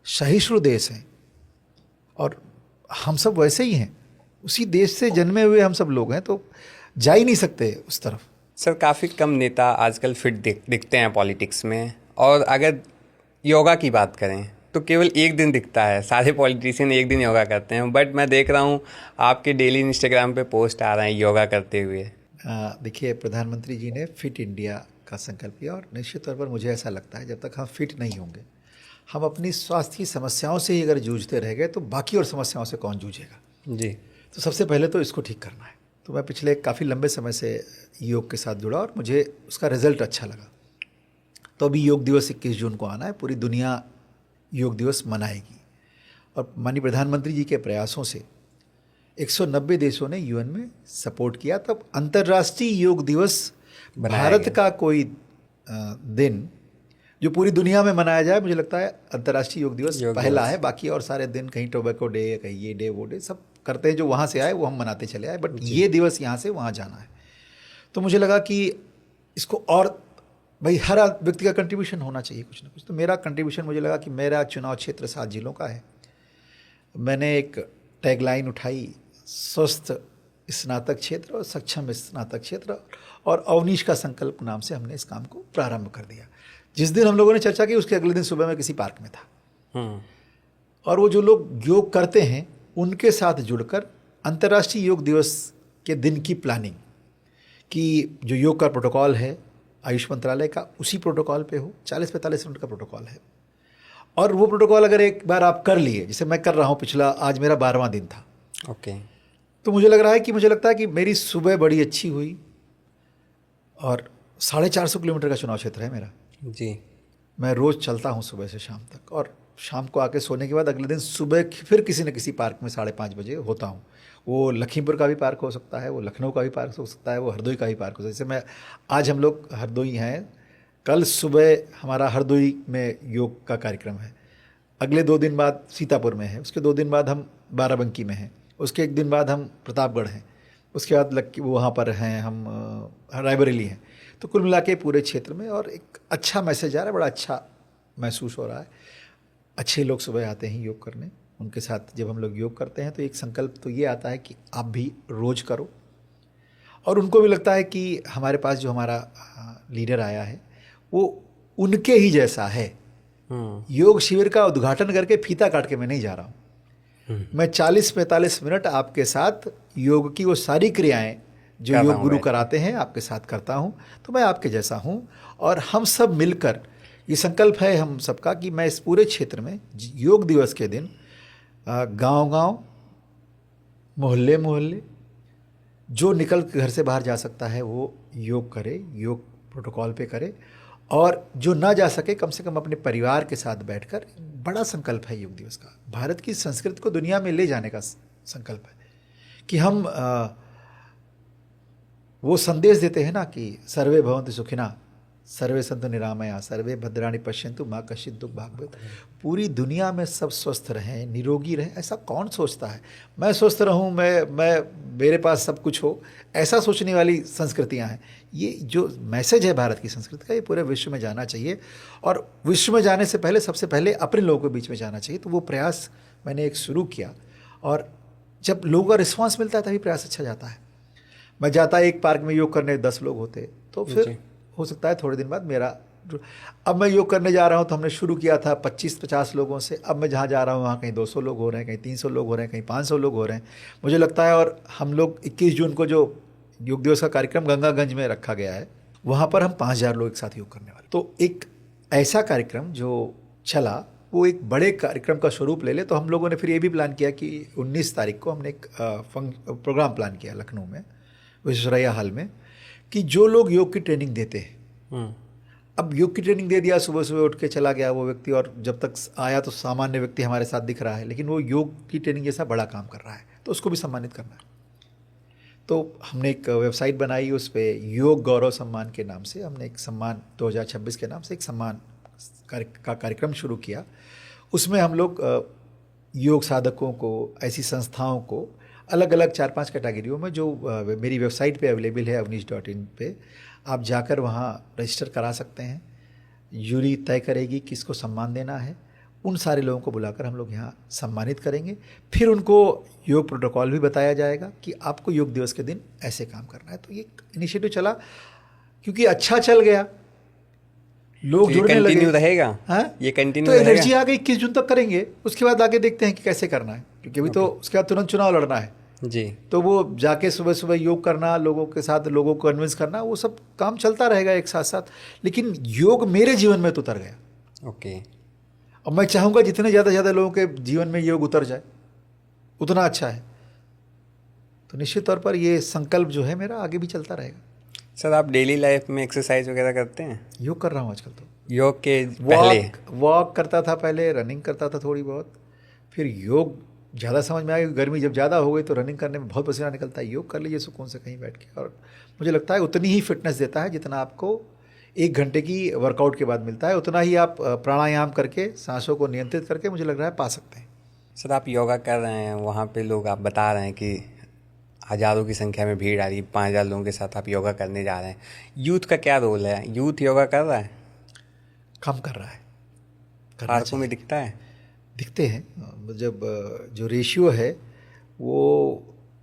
[SPEAKER 3] सहिष्णु देश हैं और हम सब वैसे ही हैं, उसी देश से जन्मे हुए हम सब लोग हैं, तो जा ही नहीं सकते उस तरफ।
[SPEAKER 1] सर, काफ़ी कम नेता आजकल फिट दिखते हैं पॉलिटिक्स में। और अगर योगा की बात करें तो केवल एक दिन दिखता है, सारे पॉलिटिशियन एक दिन योगा करते हैं। बट मैं देख रहा हूँ आपके डेली इंस्टाग्राम पे पोस्ट आ रहे हैं योगा करते हुए।
[SPEAKER 3] देखिए, प्रधानमंत्री जी ने फिट इंडिया का संकल्प लिया। और निश्चित तौर पर मुझे ऐसा लगता है जब तक हम फिट नहीं होंगे, हम अपनी स्वास्थ्य की समस्याओं से ही अगर जूझते रह गए तो बाकी और समस्याओं से कौन जूझेगा?
[SPEAKER 1] जी,
[SPEAKER 3] तो सबसे पहले तो इसको ठीक करना है। तो मैं पिछले काफ़ी लंबे समय से योग के साथ जुड़ा और मुझे उसका रिजल्ट अच्छा लगा। तो अभी योग दिवस 21 जून को आना है, पूरी दुनिया योग दिवस मनाएगी। और माननीय प्रधानमंत्री जी के प्रयासों से 190 देशों ने यूएन में सपोर्ट किया। तब अंतर्राष्ट्रीय योग दिवस भारत का कोई दिन जो पूरी दुनिया में मनाया जाए, मुझे लगता है अंतर्राष्ट्रीय योग दिवस पहला है। बाकी और सारे दिन कहीं टोबैको डे, कहीं ये डे वो डे सब करते हैं, जो वहाँ से आए वो हम मनाते चले आए। बट ये दिवस यहाँ से वहाँ जाना है। तो मुझे लगा कि इसको, और भाई हर व्यक्ति का कंट्रीब्यूशन होना चाहिए कुछ ना कुछ। तो मेरा कंट्रीब्यूशन, मुझे लगा कि मेरा चुनाव क्षेत्र 7 जिलों का है। मैंने एक टैगलाइन उठाई, स्वस्थ स्नातक क्षेत्र और सक्षम स्नातक क्षेत्र, और अवनीश का संकल्प नाम से हमने इस काम को प्रारंभ कर दिया। जिस दिन हम लोगों ने चर्चा की उसके अगले दिन सुबह में किसी पार्क में था। और वो जो लोग योग करते हैं उनके साथ जुड़कर अंतर्राष्ट्रीय योग दिवस के दिन की प्लानिंग कि जो योग का प्रोटोकॉल है आयुष मंत्रालय का, उसी प्रोटोकॉल पे हो। 40-45 मिनट का प्रोटोकॉल है। और वो प्रोटोकॉल अगर एक बार आप कर लिए, जैसे मैं कर रहा हूँ, आज मेरा 12वां दिन था।
[SPEAKER 1] ओके।
[SPEAKER 3] तो मुझे लगता है कि मेरी सुबह बड़ी अच्छी हुई, और 450 किलोमीटर का चुनाव क्षेत्र है मेरा।
[SPEAKER 1] जी।
[SPEAKER 3] मैं रोज़ चलता हूँ सुबह से शाम तक, और शाम को आके सोने के बाद अगले दिन सुबह फिर किसी न किसी पार्क में 5:30 बजे होता हूँ। वो लखीमपुर का भी पार्क हो सकता है, वो लखनऊ का भी पार्क हो सकता है, वो हरदोई का भी पार्क हो सकता है। जैसे मैं आज हम लोग हरदोई हैं, कल सुबह हमारा हरदोई में योग का कार्यक्रम है, अगले 2 दिन बाद सीतापुर में है, उसके 2 दिन बाद हम बाराबंकी में हैं, उसके 1 दिन बाद हम प्रतापगढ़ हैं, उसके बाद वहाँ पर हैं हम रायबरेली हैं। तो कुल मिला के पूरे क्षेत्र में, और एक अच्छा मैसेज आ रहा है, बड़ा अच्छा महसूस हो रहा है। अच्छे लोग सुबह आते हैं योग करने, उनके साथ जब हम लोग योग करते हैं तो एक संकल्प तो ये आता है कि आप भी रोज़ करो, और उनको भी लगता है कि हमारे पास जो हमारा लीडर आया है वो उनके ही जैसा है। योग शिविर का उद्घाटन करके फीता काट के मैं नहीं जा रहा हूँ। मैं 40-45 मिनट आपके साथ योग की वो सारी क्रियाएं जो योग गुरु कराते हैं आपके साथ करता हूँ, तो मैं आपके जैसा हूँ। और हम सब मिलकर, ये संकल्प है हम सबका कि मैं इस पूरे क्षेत्र में योग दिवस के दिन गांव-गांव, मोहल्ले-मोहल्ले, जो निकल के घर से बाहर जा सकता है वो योग करे, योग प्रोटोकॉल पे करे, और जो ना जा सके कम से कम अपने परिवार के साथ बैठकर। बड़ा संकल्प है योग दिवस का, भारत की संस्कृति को दुनिया में ले जाने का संकल्प है कि हम वो संदेश देते हैं ना कि सर्वे भवन्तु सुखिनः, सर्वे सन्तु निरामया, सर्वे भद्राणि पश्यन्तु मा कश्चित् दुःख भाग् भवेत्। पूरी दुनिया में सब स्वस्थ रहें, निरोगी रहें, ऐसा कौन सोचता है? मैं स्वस्थ रहूं, मैं मेरे पास सब कुछ हो, ऐसा सोचने वाली संस्कृतियां हैं। ये जो मैसेज है भारत की संस्कृति का, ये पूरे विश्व में जाना चाहिए, और विश्व में जाने से पहले सबसे पहले अपने लोगों के बीच में जाना चाहिए। तो वो प्रयास मैंने एक शुरू किया, और जब लोगों का रिस्पॉन्स मिलता है तभी प्रयास अच्छा जाता है। मैं जाता एक पार्क में योग करने 10 लोग होते, तो फिर हो सकता है थोड़े दिन बाद मेरा, अब मैं योग करने जा रहा हूँ तो हमने शुरू किया था 25-50 लोगों से, अब मैं जहाँ जा रहा हूँ वहाँ कहीं 200 लोग हो रहे हैं, कहीं 300 लोग हो रहे हैं, कहीं 500 लोग हो रहे हैं, मुझे लगता है। और हम लोग 21 जून को जो योग दिवस का कार्यक्रम गंगागंज में रखा गया है, वहाँ पर हम 5000 लोग एक साथ योग करने वाले। तो एक ऐसा कार्यक्रम जो चला वो एक बड़े कार्यक्रम का स्वरूप ले ले। तो हम लोगों ने फिर ये भी प्लान किया कि 19 तारीख को हमने एक प्रोग्राम प्लान किया लखनऊ में, विश्वेश्वरैया हॉल में, कि जो लोग योग की ट्रेनिंग देते हैं, अब योग की ट्रेनिंग दे दिया, सुबह सुबह उठ के चला गया वो व्यक्ति, और जब तक आया तो सामान्य व्यक्ति हमारे साथ दिख रहा है, लेकिन वो योग की ट्रेनिंग जैसा बड़ा काम कर रहा है, तो उसको भी सम्मानित करना है। तो हमने एक वेबसाइट बनाई, उस पर योग गौरव सम्मान के नाम से हमने एक सम्मान 2026 के नाम से एक सम्मान का कार्यक्रम शुरू किया। उसमें हम लोग योग साधकों को, ऐसी संस्थाओं को अलग अलग 4-5 कैटेगरियों में, जो मेरी वेबसाइट पे अवेलेबल है avnish.in पे, आप जाकर वहाँ रजिस्टर करा सकते हैं। यूरी तय करेगी किसको सम्मान देना है, उन सारे लोगों को बुलाकर हम लोग यहाँ सम्मानित करेंगे। फिर उनको योग प्रोटोकॉल भी बताया जाएगा कि आपको योग दिवस के दिन ऐसे काम करना है। तो ये इनिशिएटिव चला, क्योंकि अच्छा चल गया, लोग जुड़ने लगे।
[SPEAKER 1] कंटिन्यू रहेगा?
[SPEAKER 3] हाँ,
[SPEAKER 1] ये कंटिन्यू
[SPEAKER 3] तो एनर्जी आ गई, 21 जून तक करेंगे, उसके बाद आगे देखते हैं कि कैसे करना है, क्योंकि अभी तो उसके बाद तुरंत चुनाव लड़ना है
[SPEAKER 1] जी।
[SPEAKER 3] तो वो जाके सुबह सुबह योग करना, लोगों के साथ लोगों को कन्विंस करना, वो सब काम चलता रहेगा एक साथ साथ। लेकिन योग मेरे जीवन में तो उतर गया।
[SPEAKER 1] ओके।
[SPEAKER 3] और मैं चाहूँगा जितने ज़्यादा से ज़्यादा लोगों के जीवन में योग उतर जाए उतना अच्छा है। तो निश्चित तौर पर ये संकल्प जो है मेरा आगे भी चलता रहेगा।
[SPEAKER 1] सर, आप डेली लाइफ में एक्सरसाइज वगैरह करते हैं?
[SPEAKER 3] योग कर रहा हूँ आजकल। तो
[SPEAKER 1] योग के पहले
[SPEAKER 3] वॉक करता था, पहले रनिंग करता था थोड़ी बहुत, फिर योग ज़्यादा समझ में आ गई। गर्मी जब ज़्यादा हो गई तो रनिंग करने में बहुत पसीना निकलता है, योग कर लीजिए सुकून से कहीं बैठ के, और मुझे लगता है उतनी ही फिटनेस देता है जितना आपको 1 घंटे की वर्कआउट के बाद मिलता है, उतना ही आप प्राणायाम करके सांसों को नियंत्रित करके मुझे लग रहा है पा सकते हैं।
[SPEAKER 1] सर, आप योगा कर रहे हैं, वहाँ पे लोग, आप बता रहे हैं कि हज़ारों की संख्या में भीड़ आ रही है, 5000 लोगों के साथ आप योगा करने जा रहे हैं, यूथ का क्या रोल है? यूथ योगा कर रहा है?
[SPEAKER 3] कम कर रहा है,
[SPEAKER 1] पार्कों में दिखता है?
[SPEAKER 3] दिखते हैं। जब जो रेशियो है वो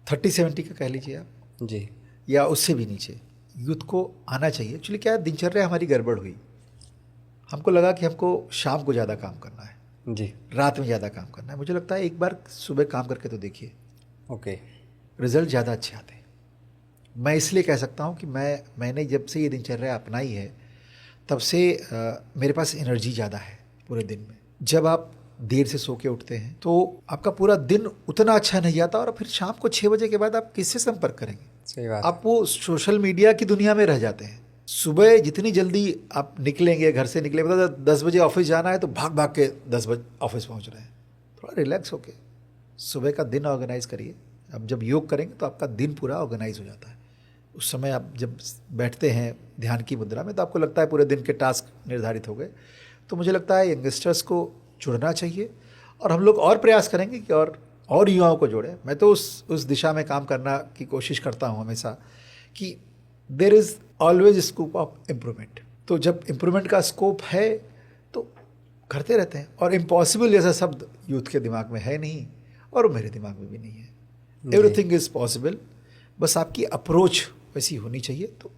[SPEAKER 3] 30-70 का कह लीजिए आप
[SPEAKER 1] जी,
[SPEAKER 3] या उससे भी नीचे यूथ को आना चाहिए। एक्चुअली क्या है, दिनचर्या हमारी गड़बड़ हुई, हमको लगा कि हमको शाम को ज़्यादा काम करना है
[SPEAKER 1] जी,
[SPEAKER 3] रात में ज़्यादा काम करना है। मुझे लगता है एक बार सुबह काम करके तो देखिए,
[SPEAKER 1] ओके,
[SPEAKER 3] रिजल्ट ज़्यादा अच्छे आते हैं। मैं इसलिए कह सकता हूँ कि मैंने जब से ये दिनचर्या अपनाई है तब से मेरे पास एनर्जी ज़्यादा है पूरे दिन में। जब आप देर से सो के उठते हैं तो आपका पूरा दिन उतना अच्छा नहीं जाता, और फिर शाम को 6 बजे के बाद आप किससे संपर्क करेंगे?
[SPEAKER 1] सही बात।
[SPEAKER 3] आप वो सोशल मीडिया की दुनिया में रह जाते हैं। सुबह जितनी जल्दी आप निकलेंगे, घर से निकले, मतलब 10 बजे ऑफिस जाना है तो भाग भाग के 10 बजे ऑफिस पहुंच रहे हैं। थोड़ा रिलैक्स होके सुबह का दिन ऑर्गेनाइज करिए। अब जब योग करेंगे तो आपका दिन पूरा ऑर्गेनाइज हो जाता है। उस समय आप जब बैठते हैं ध्यान की मुद्रा में तो आपको लगता है पूरे दिन के टास्क निर्धारित हो गए। तो मुझे लगता है यंगस्टर्स को जुड़ना चाहिए और हम लोग और प्रयास करेंगे कि और युवाओं को जोड़ें। मैं तो उस दिशा में काम करना की कोशिश करता हूँ हमेशा कि there is always scope of improvement. तो जब इम्प्रूवमेंट का स्कोप है तो करते रहते हैं। और इम्पॉसिबल जैसा शब्द यूथ के दिमाग में है नहीं और मेरे दिमाग में भी नहीं है। एवरीथिंग इज़ पॉसिबल, बस आपकी अप्रोच वैसी होनी चाहिए। तो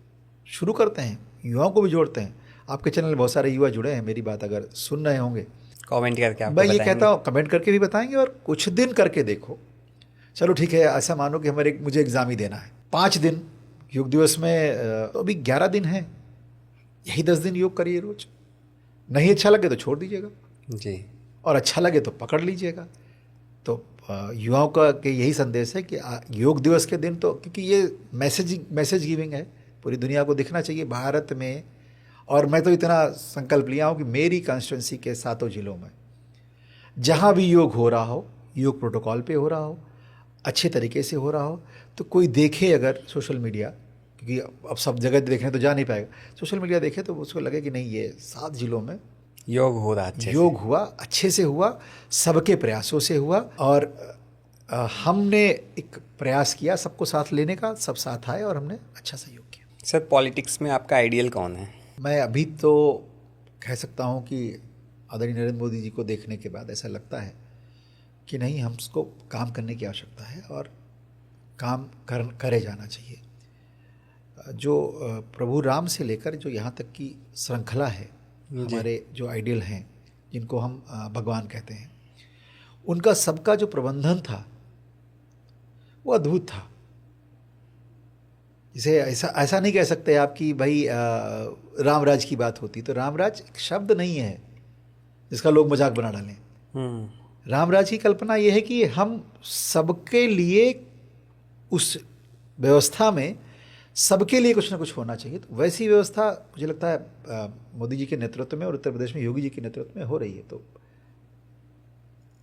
[SPEAKER 3] शुरू करते हैं, युवाओं को भी जोड़ते हैं। आपके चैनल में बहुत सारे युवा जुड़े हैं, मेरी बात अगर सुन रहे होंगे
[SPEAKER 1] कमेंट करके आपको
[SPEAKER 3] मैं ये
[SPEAKER 1] बताएंगे।
[SPEAKER 3] कहता हूँ कमेंट करके भी बताएंगे और कुछ दिन करके देखो। चलो ठीक है, ऐसा मानो कि मुझे एग्ज़ाम ही देना है 5 दिन योग दिवस में, तो अभी 11 दिन है, यही 10 दिन योग करिए रोज। नहीं अच्छा लगे तो छोड़ दीजिएगा
[SPEAKER 1] जी।
[SPEAKER 3] और अच्छा लगे तो पकड़ लीजिएगा। तो युवाओं का के यही संदेश है कि योग दिवस के दिन तो, क्योंकि ये मैसेज गिविंग है, पूरी दुनिया को दिखना चाहिए भारत में। और मैं तो इतना संकल्प लिया हूँ कि मेरी कॉन्स्टिट्यूंसी के 7 जिलों में जहाँ भी योग हो रहा हो, योग प्रोटोकॉल पे हो रहा हो, अच्छे तरीके से हो रहा हो, तो कोई देखे अगर सोशल मीडिया, क्योंकि अब सब जगह देखने तो जा नहीं पाएगा, सोशल मीडिया देखे तो उसको लगे कि नहीं ये 7 जिलों में
[SPEAKER 1] योग हो रहा अच्छे
[SPEAKER 3] योग हुआ, अच्छे से हुआ, सबके प्रयासों से हुआ। और हमने एक प्रयास किया सबको साथ लेने का, सब साथ आए और हमने अच्छा सहयोग किया।
[SPEAKER 1] सर पॉलिटिक्स में आपका आइडियल कौन है?
[SPEAKER 3] मैं अभी तो कह सकता हूँ कि आदरणीय नरेंद्र मोदी जी को देखने के बाद ऐसा लगता है कि नहीं, हमको काम करने की आवश्यकता है और काम करे जाना चाहिए। जो प्रभु राम से लेकर जो यहाँ तक की श्रृंखला है, हमारे जो आइडियल हैं जिनको हम भगवान कहते हैं, उनका सबका जो प्रबंधन था वो अद्भुत था। इसे ऐसा नहीं कह सकते आप कि भाई रामराज की बात होती तो रामराज एक शब्द नहीं है जिसका लोग मजाक बना डालें। रामराज की कल्पना यह है कि हम सबके लिए उस व्यवस्था में सबके लिए कुछ ना कुछ होना चाहिए। तो वैसी व्यवस्था मुझे लगता है मोदी जी के नेतृत्व में और उत्तर प्रदेश में योगी जी के नेतृत्व में हो रही है। तो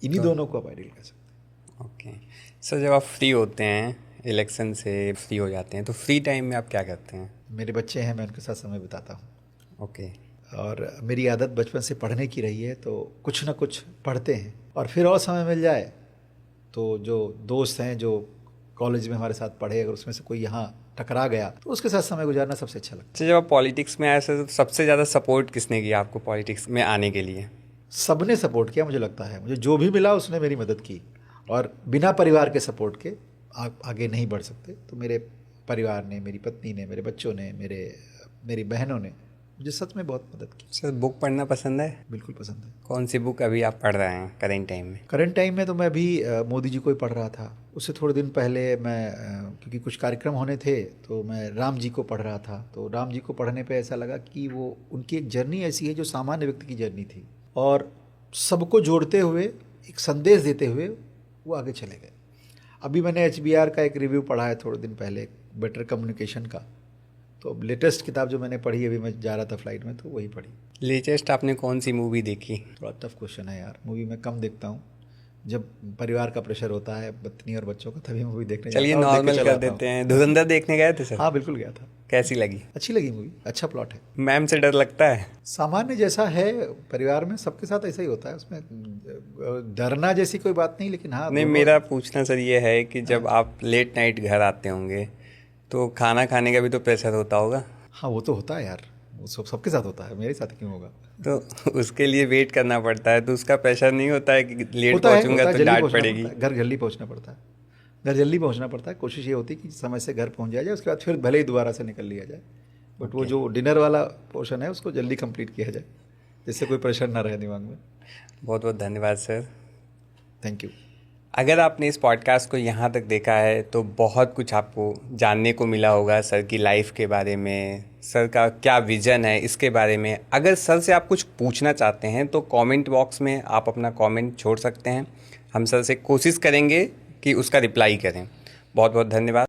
[SPEAKER 3] इन्हीं दोनों को आप आइडियल कह सकते हैं।
[SPEAKER 1] ओके सर, जब आप फ्री होते हैं, इलेक्शन से फ्री हो जाते हैं, तो फ्री टाइम में आप क्या करते हैं?
[SPEAKER 3] मेरे बच्चे हैं, मैं उनके साथ समय बिताता हूँ।
[SPEAKER 1] ओके।
[SPEAKER 3] और मेरी आदत बचपन से पढ़ने की रही है, तो कुछ ना कुछ पढ़ते हैं। और फिर और समय मिल जाए तो जो दोस्त हैं जो कॉलेज में हमारे साथ पढ़े, अगर उसमें से कोई यहाँ टकरा गया तो उसके साथ समय गुजारना सबसे अच्छा लगता है।
[SPEAKER 1] अच्छा, जब आप पॉलिटिक्स में आए सर, तो सबसे ज़्यादा सपोर्ट किसने किया आपको पॉलिटिक्स में आने के लिए?
[SPEAKER 3] सबने सपोर्ट किया मुझे लगता है। मुझे जो भी मिला उसने मेरी मदद की, और बिना परिवार के सपोर्ट के आगे नहीं बढ़ सकते। तो मेरे परिवार ने, मेरी पत्नी ने, मेरे बच्चों ने, मेरी बहनों ने मुझे सच में बहुत मदद की।
[SPEAKER 1] सर बुक पढ़ना पसंद है?
[SPEAKER 3] बिल्कुल पसंद है।
[SPEAKER 1] कौन सी बुक अभी आप पढ़ रहे हैं करेंट टाइम में?
[SPEAKER 3] करंट टाइम में तो मैं अभी मोदी जी को ही पढ़ रहा था। उससे थोड़े दिन पहले मैं क्योंकि कुछ कार्यक्रम होने थे तो मैं राम जी को पढ़ रहा था। तो राम जी को पढ़ने पे ऐसा लगा कि वो उनकी एक जर्नी ऐसी है जो सामान्य व्यक्ति की जर्नी थी, और सबको जोड़ते हुए एक संदेश देते हुए वो आगे चले गए। अभी मैंने HBR का एक रिव्यू पढ़ा है थोड़े दिन पहले, बेटर कम्युनिकेशन का। तो अब लेटेस्ट किताब जो मैंने पढ़ी, अभी मैं जा रहा था फ्लाइट में तो वही पढ़ी।
[SPEAKER 1] लेटेस्ट आपने कौन सी मूवी देखी?
[SPEAKER 3] थोड़ा टफ क्वेश्चन है यार, मूवी मैं कम देखता हूँ। जब परिवार का प्रेशर होता है, पत्नी और बच्चों का, तभी मूवी देखने
[SPEAKER 1] चलिए
[SPEAKER 3] जाता हूँ, देख के
[SPEAKER 1] नॉर्मल
[SPEAKER 3] चला
[SPEAKER 1] कर
[SPEAKER 3] आता हूँ।
[SPEAKER 1] देते हैं। धुरंधर देखने गए थे सर?
[SPEAKER 3] हाँ बिल्कुल गया था।
[SPEAKER 1] कैसी लगी?
[SPEAKER 3] अच्छी लगी मूवी, अच्छा प्लॉट है।
[SPEAKER 1] मैम से डर लगता है?
[SPEAKER 3] सामान्य जैसा है, परिवार में सबके साथ ऐसा ही होता है, उसमें डरना जैसी कोई बात नहीं। लेकिन हाँ,
[SPEAKER 1] नहीं, मेरा पूछना सर ये है कि जब आप लेट नाइट घर आते होंगे तो खाना खाने का भी तो प्रेशर होता होगा?
[SPEAKER 3] हाँ वो तो होता है यार, वो सबके साथ होता है, मेरे साथ क्यों होगा।
[SPEAKER 1] तो उसके लिए वेट करना पड़ता है, तो उसका प्रेशर नहीं होता है कि लेट
[SPEAKER 3] होता है,
[SPEAKER 1] पहुंचूंगा तो
[SPEAKER 3] जल्दी
[SPEAKER 1] डांट
[SPEAKER 3] पहुंचना
[SPEAKER 1] पड़ेगी?
[SPEAKER 3] पड़ता है, घर जल्दी पहुंचना पड़ता है, घर जल्दी पहुंचना पड़ता है। कोशिश ये होती है कि समय से घर पहुंच जाए, उसके बाद फिर भले ही दोबारा से निकल लिया जाए। बट वो जो डिनर वाला पोर्शन है उसको जल्दी कंप्लीट किया जाए, जिससे कोई प्रेशर ना रहे दिमाग में।
[SPEAKER 1] बहुत बहुत धन्यवाद सर।
[SPEAKER 3] Thank you.
[SPEAKER 1] अगर आपने इस पॉडकास्ट को यहाँ तक देखा है तो बहुत कुछ आपको जानने को मिला होगा सर की लाइफ के बारे में, सर का क्या विज़न है इसके बारे में। अगर सर से आप कुछ पूछना चाहते हैं तो कमेंट बॉक्स में आप अपना कमेंट छोड़ सकते हैं। हम सर से कोशिश करेंगे कि उसका रिप्लाई करें। बहुत बहुत धन्यवाद।